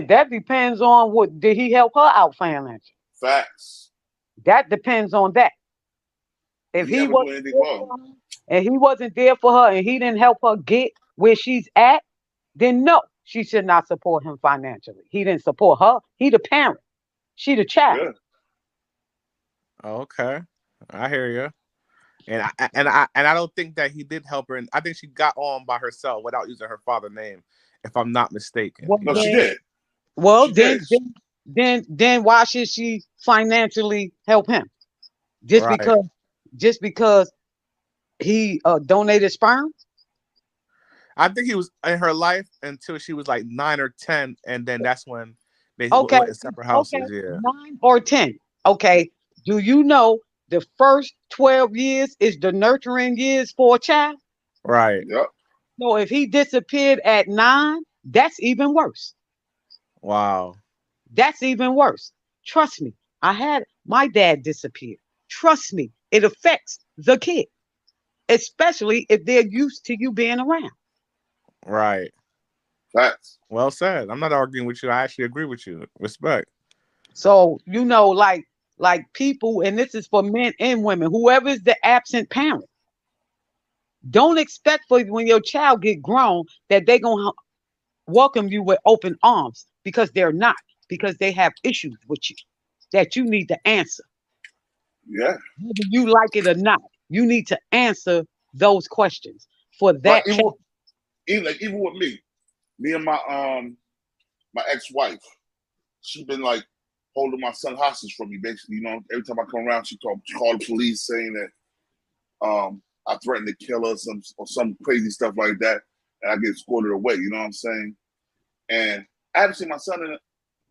that depends on what did he help her out financially. Facts. That depends on that. If he wasn't there for her, and he wasn't there for her, and he didn't help her get where she's at, then no, she should not support him financially. He didn't support her. He the parent. She the child. Yeah. Okay, I hear you. And I don't think that he did help her. And I think she got on by herself without using her father's name, if I'm not mistaken. Well, no, she did. Well, then why should she financially help him? Just because he donated sperm? I think he was in her life until she was like 9 or 10, and then that's when they went in separate houses. Okay. Yeah, 9 or 10. Okay. Do you know the first 12 years is the nurturing years for a child? right. Yep. So if he disappeared at 9, that's even worse. Wow. That's even worse. Trust me. I had my dad disappear. Trust me. It affects the kid, especially if they're used to you being around. Right. Facts. Well said. I'm not arguing with you. I actually agree with you. Respect. So, like people, and this is for men and women, whoever is the absent parent, don't expect for when your child get grown that they're going to welcome you with open arms, because they're not, because they have issues with you that you need to answer. Yeah. Whether you like it or not, you need to answer those questions for that. Even with me and my ex-wife, she been like holding my son hostage for me, basically. You know, every time I come around, she called the police saying that I threatened to kill her or some crazy stuff like that, and I get escorted away. You know what I'm saying? And I haven't seen my son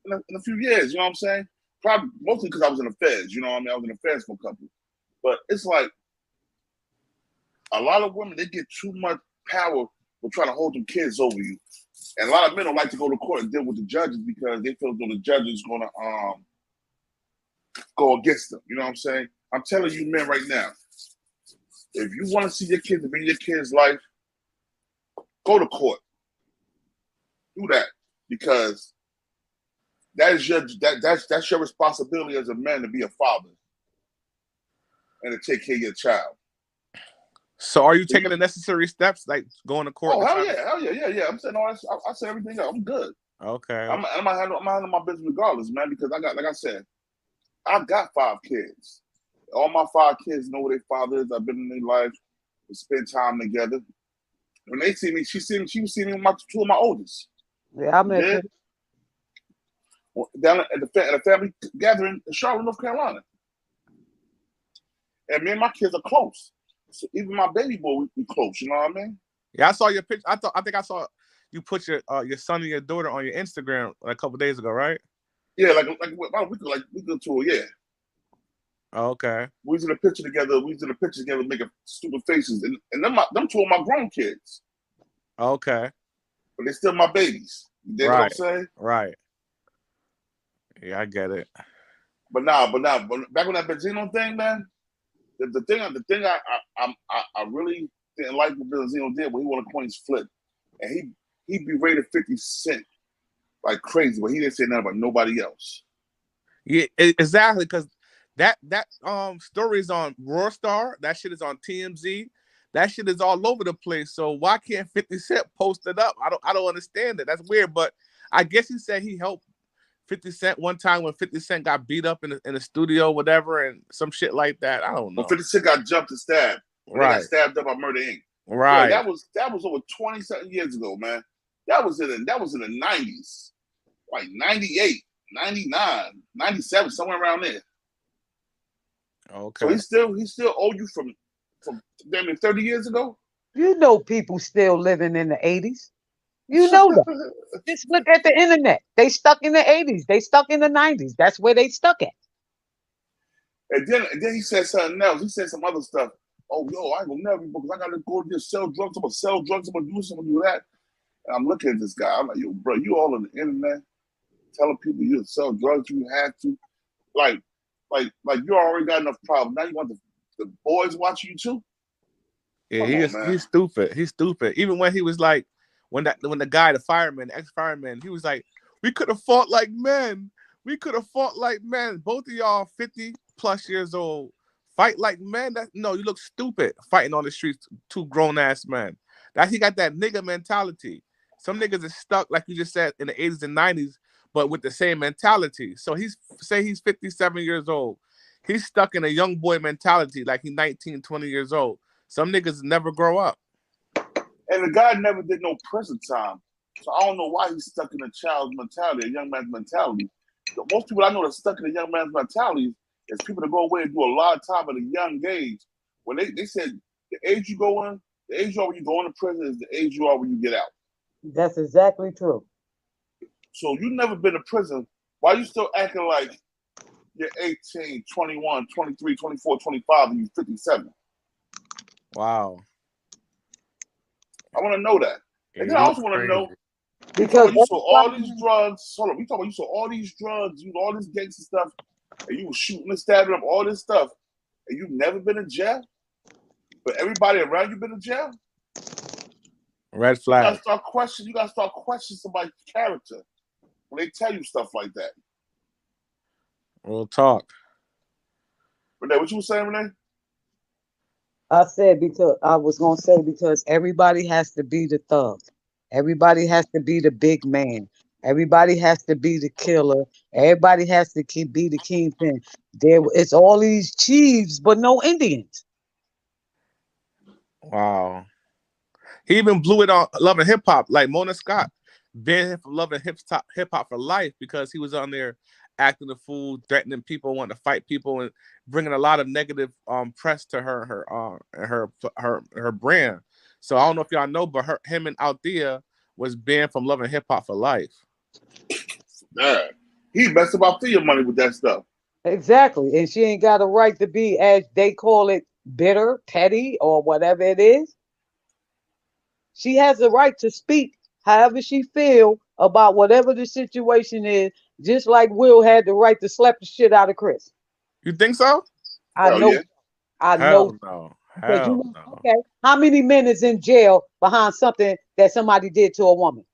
in a few years. You know what I'm saying? Probably mostly because I was in the feds. You know what I mean? I was in the feds for a couple. But it's like a lot of women, they get too much power with trying to hold them kids over you. And a lot of men don't like to go to court and deal with the judges because they feel that the judge is going to go against them. You know what I'm saying? I'm telling you, men, right now, if you want to see your kids be in your kid's life, go to court. Do that, because that's your responsibility as a man, to be a father and to take care of your child. So, are you taking the necessary steps, like going to court? Oh, hell yeah. I'm saying I say everything up. I'm good. Okay. I'm handling my business regardless, man, because like I said, I got 5 kids. All my 5 kids know who their father is. I've been in their life. We spend time together. When they see me, she was seeing me with 2 of my oldest. Yeah, I met her. Down at the family gathering in Charlotte, North Carolina. And me and my kids are close. So even my baby boy, we close. You know what I mean? Yeah, I saw your picture. I think I saw you put your son and your daughter on your Instagram a couple days ago, right? Yeah, like about a week or 2, yeah. Oh, okay. We was in a picture together. Making stupid faces, and them 2 of my grown kids. Okay. But they're still my babies. You dig what I'm saying? Right. Yeah, I get it. But back on that Benzino thing, man. The thing I really didn't like what Benzino did when he won a Queenzflip, and he berated 50 Cent like crazy, but he didn't say nothing about nobody else. Yeah, exactly, because that story is on Raw Star. That shit is on TMZ. That shit is all over the place. So why can't 50 Cent post it up? I don't understand it. That's weird. But I guess he said he helped 50 Cent one time when 50 Cent got beat up in the studio, whatever, and some shit like that. I don't know. When 50 Cent got jumped and stabbed. When they got stabbed up by Murder Inc. Right. Yeah, that was over 20-something years ago, man. That was in the 90s. Like 98, 99, 97, somewhere around there. Okay. So he still owe you from damn near 30 years ago? You know people still living in the 80s. You know that. Just look at the internet. They stuck in the 80s. They stuck in the 90s. That's where they stuck at. And then he said something else. He said some other stuff. Oh, yo, I ain't gonna never because I gotta go just sell drugs. I'm gonna sell drugs. I'm gonna do something, do that. And I'm looking at this guy. I'm like, yo, bro, you all on the internet telling people you sell drugs, you have to. Like you already got enough problems. Now you want the boys watching you too? Yeah, he's stupid. He's stupid. Even when he was like, when the guy, the fireman, the ex-fireman, he was like, we could have fought like men. We could have fought like men. Both of y'all 50 plus years old. Fight like men. No, you look stupid fighting on the streets, two grown-ass men. He got that nigga mentality. Some niggas is stuck, like you just said, in the 80s and 90s, but with the same mentality. So he's 57 years old. He's stuck in a young boy mentality, like he's 19, 20 years old. Some niggas never grow up. And the guy never did no prison time. So I don't know why he's stuck in a child's mentality, a young man's mentality. Most people I know that's stuck in a young man's mentality is people that go away and do a lot of time at a young age. When they said the age you go in, the age you are when you go into prison is the age you are when you get out. That's exactly true. So you never been to prison. Why you still acting like you're 18, 21, 23, 24, 25, and you're 57? Wow. I want to know that. And then I also want to know, because you sold all these drugs. Hold on, we talking about you sold all these drugs, you all this gangster stuff, and you were shooting and stabbing up all this stuff, and you've never been in jail? But everybody around you been in jail? Red flag. You gotta start questioning somebody's character when they tell you stuff like that. We'll talk. Renee, what you were saying, Renee? I said because everybody has to be the thug. Everybody has to be the big man. Everybody has to be the killer. Everybody has to be the kingpin. It's all these chiefs, but no Indians. Wow. He even blew it on Love and Hip Hop, like Mona Scott banned him from Love and Hip Hop for life because he was on there acting a fool, threatening people, wanting to fight people, and bringing a lot of negative press to her brand. So I don't know if y'all know, but him and Althea was banned from Love and Hip Hop for life. Yeah, he messed up Althea money with that stuff. Exactly, and she ain't got a right to be, as they call it, bitter, petty, or whatever it is. She has the right to speak however she feel about whatever the situation is, just like Will had the right to slap the shit out of Chris. You think so? I know. Yeah. I know. No. Hell no. Okay. How many men is in jail behind something that somebody did to a woman?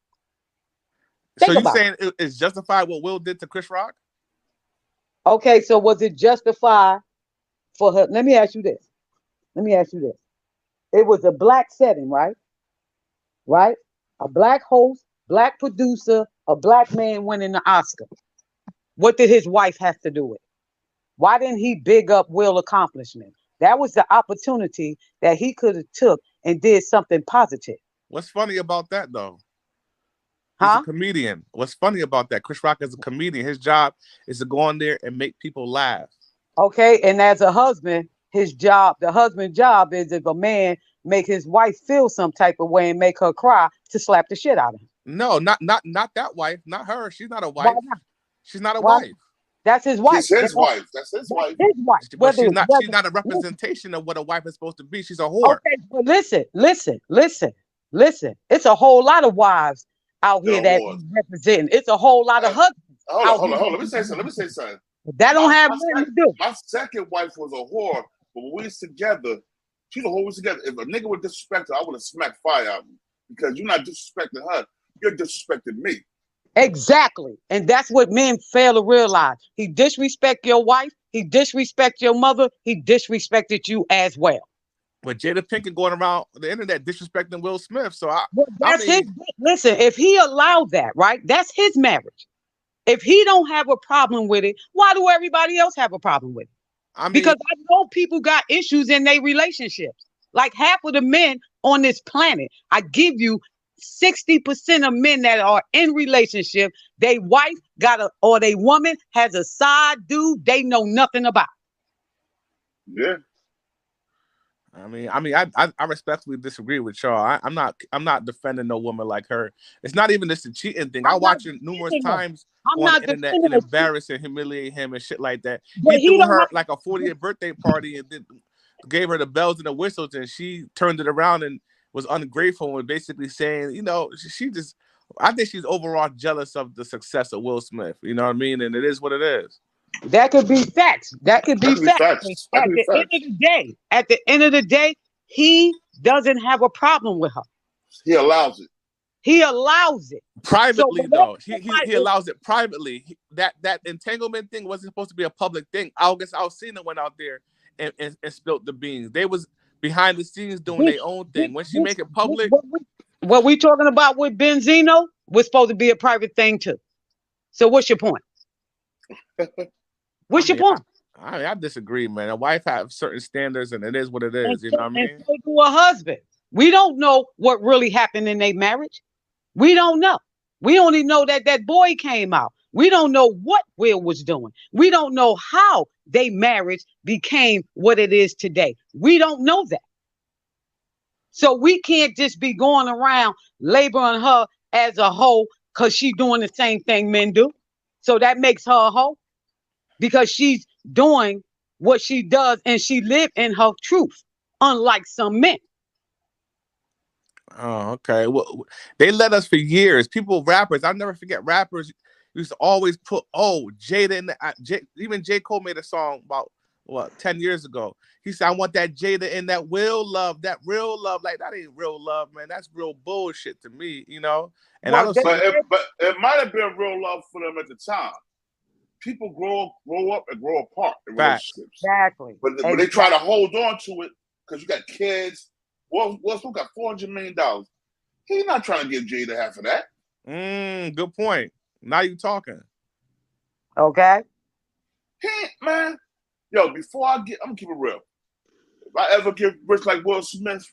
So you saying it's justified what Will did to Chris Rock? Okay, so was it justified for her? Let me ask you this. It was a black setting, right? Right? A black host, black producer, a black man winning the Oscar. What did his wife have to do with it? Why didn't he big up Will's accomplishment? That was the opportunity that he could have took and did something positive. What's funny about that, though? He's a comedian. What's funny about that? Chris Rock is a comedian. His job is to go on there and make people laugh. Okay, and as a husband, the husband's job is, if a man make his wife feel some type of way and make her cry, to slap the shit out of him. No, not that wife. Not her. She's not a wife. Why not? She's not a wife. That's his wife. She's his wife. That's his wife. His wife. But she's not a representation of what a wife is supposed to be. She's a whore. Okay, but listen. It's a whole lot of wives out here that representing. It's a whole lot of husbands. Hold on. Let me say something. That don't have nothing to do. My second wife was a whore, but when we was together, she's a whore. We was together. If a nigga would disrespect her, I would have smacked fire out of him, because you're not disrespecting her. You're disrespecting me. Exactly. And that's what men fail to realize. He disrespect your wife. He disrespect your mother. He disrespected you as well. But Jada Pinkett going around the internet disrespecting Will Smith. So that's his. Listen, if he allowed that, right? That's his marriage. If he don't have a problem with it, why do everybody else have a problem with it? Because I know people got issues in their relationships. Like half of the men on this planet, I give you 60% of men that are in relationship, they wife or they woman has a side dude they know nothing about. Yeah. I respectfully disagree with y'all. I'm not defending no woman like her. It's not even just a cheating thing. I watch it numerous times on the internet and embarrass and humiliate him and shit like that. He threw her like a 40th birthday party and then gave her the bells and the whistles, and she turned it around and was ungrateful and basically saying, you know, I think she's overall jealous of the success of Will Smith. You know what I mean? And it is what it is. That could be facts. At the end of the day, he doesn't have a problem with her. He allows it. He allows it privately, though. He allows it privately. That entanglement thing wasn't supposed to be a public thing. I guess Alcina went out there and spilt the beans. They was behind the scenes doing their own thing. When she make it public, what we talking about with Benzino was supposed to be a private thing too. So what's your point? What's your point? I disagree, man. A wife has certain standards, and it is what it is. You know what I mean? So do a husband. We don't know what really happened in their marriage. We don't know. We only know that boy came out. We don't know what Will was doing. We don't know how their marriage became what it is today. We don't know that. So we can't just be going around labeling her as a hoe because she's doing the same thing men do. So that makes her a hoe because she's doing what she does and she live in her truth, unlike some men. Oh, okay. Well, they led us for years. Rappers, I'll never forget, rappers used to always put, Jada in the, even J. Cole made a song about, 10 years ago. He said, I want that Jada in that real love. Like, that ain't real love, man. That's real bullshit to me, you know? And but it might have been real love for them at the time. People grow up and grow apart in relationships. Exactly. But they try to hold on to it because you got kids. Will Smith got $400 million. He's not trying to give Jada half of that. Good point. Now you talking. Okay. Man, yo, before I'm gonna keep it real. If I ever get rich like Will Smith,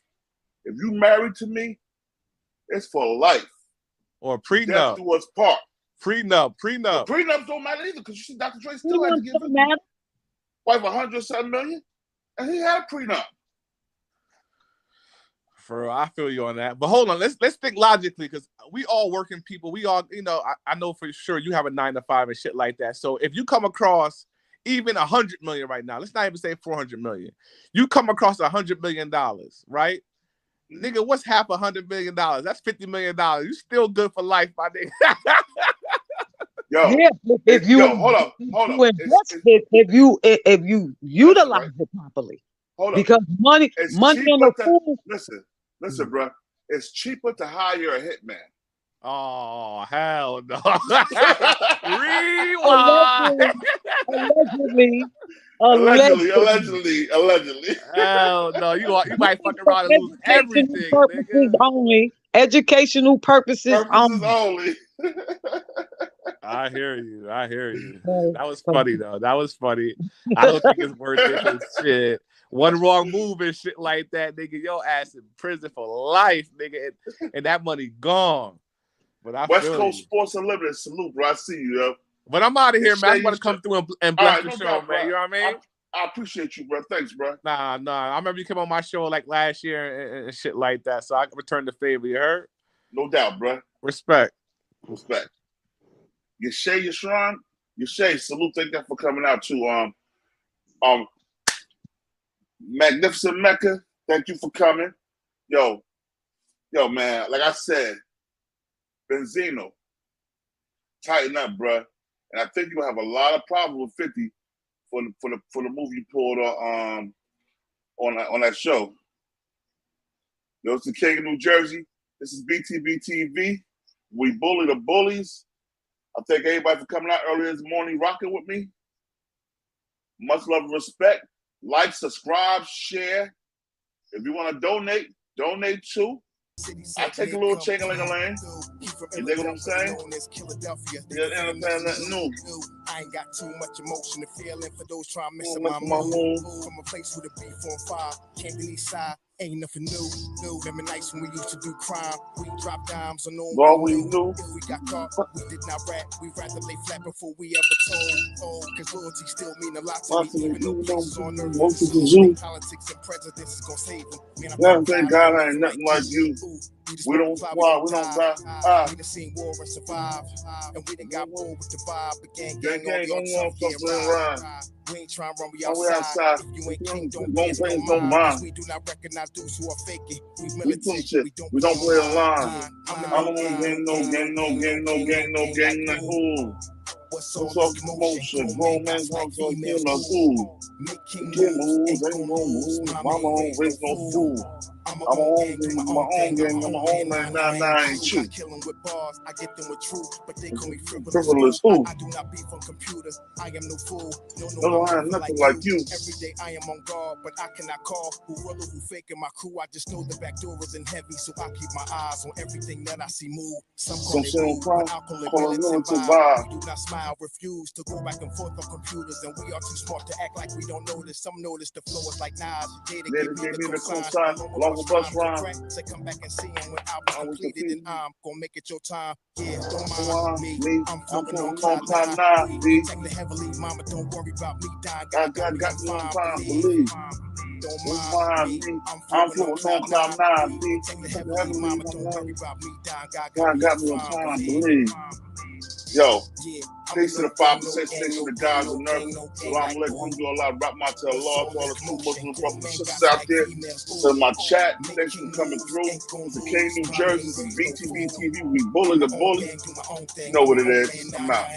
if you married to me, it's for life. Or prenup. Death do us part. Prenup. But prenups don't matter either because you see Dr. Dre still had to give his wife $107 million, and he had a prenup. I feel you on that. But hold on, let's think logically because we all working people. We all, you know, I know for sure you have a 9-to-5 and shit like that. So if you come across even $100 million right now, let's not even say $400 million. You come across $100 million, right? Nigga, what's half $100 million? That's $50 million. You still good for life, my nigga. Hold up. If you utilize it properly. Because money in the pool. Listen, bro. It's cheaper to hire a hitman. Oh, hell no. Rewind. Allegedly. Hell no. You might fuck around and lose everything, nigga. Only. Educational purposes only. I hear you. That was funny, though. That was funny. I don't think it's worth it. Shit. One wrong move and shit like that, nigga. Your ass in prison for life, nigga. And that money gone. But West Coast Sports Unlimited, salute, bro. I see you, yo. But I'm out of here, man. I want to come through and bless the show, man. You know what I mean? I appreciate you, bro. Thanks, bro. Nah. I remember you came on my show like last year and shit like that. So I can return the favor. You heard? No doubt, bro. Respect. Yashay Yashran, salute. Thank you for coming out too. Magnificent Mecca, thank you for coming. Yo, man. Like I said, Benzino, tighten up, bro. And I think you'll have a lot of problems with 50 for the move you pulled on that show. Yo, it's the King of New Jersey. This is Btbtv. We bully the bullies. I thank everybody for coming out earlier this morning, rocking with me. Much love and respect. Like, subscribe, share. If you want to donate too. I take a little ching-a-ling-a-ling. You dig what I'm saying? You understand nothing new. I ain't got too much emotion to feel in for those trying to mess up Mess my up my mood. mood. From a place with a beef on fire, Camden East Side, ain't nothing new. Remember nights when we used to do crime. We dropped dimes on All we knew. If we got caught, we did not rap. We rather lay flat before we ever told. Cause loyalty still mean a lot to me. Even though places on earth most of the zoo. politics and prejudice is gonna save them. Man, Yeah, thank God I ain't nothing like you. We don't fly, we don't die. We done seen war and survive. And we done got bored with the vibe. But gang Gang, on the on tough, yeah, ride. We ain't trying to run, we Oh, we outside. outside. If you ain't king, don't Don't pay no mind. we do not recognize those who are faking. We We militant, shit. We don't play online. I'm on gang, no gang, like, ooh. What's What's all all this commotion? commotion? Grown men talk to him like, ooh. Make king Can't moves, move, ain't gonna move. Mama ain't raised no fool. I'm my own gang, I'm my own man, nah, ain't you. I kill them with bars, I get them with truth, but they call me Frivolous fool. I do not beef on computers, I am no fool. No, I am nothing like you. Every day I am on guard, but I cannot call who real or who fake in my crew. I just know the back door isn't heavy, so I keep my eyes on everything that I see move. Some call it rude, but I call it militant vibe. We do not smile, refuse to go back and forth on computers, and we are too smart to act like we don't notice. Some notice the flow is like Nas. They give me the cosign, along with bus rhyme. Say come back and see him when album's completed, and I'm gonna make it your time. Yeah, don't mind me. I'm floating on cloud nine. Protect the heavily, mama. Don't worry about me dying. God got me on time. Believe. Don't mind me. I'm floating on cloud nine. Protect the heavily, mama. Don't worry about me dying. God got me on time. Believe. Yo, peace to the 5% station, the guys on earth. Salam alaikum, do Allah, rap my to Allah, to all the true Muslim brothers and sisters out there. To my chat, thanks for coming through. To King, New Jersey, to Btbtv, we bully the bully. You know what it is. I'm out.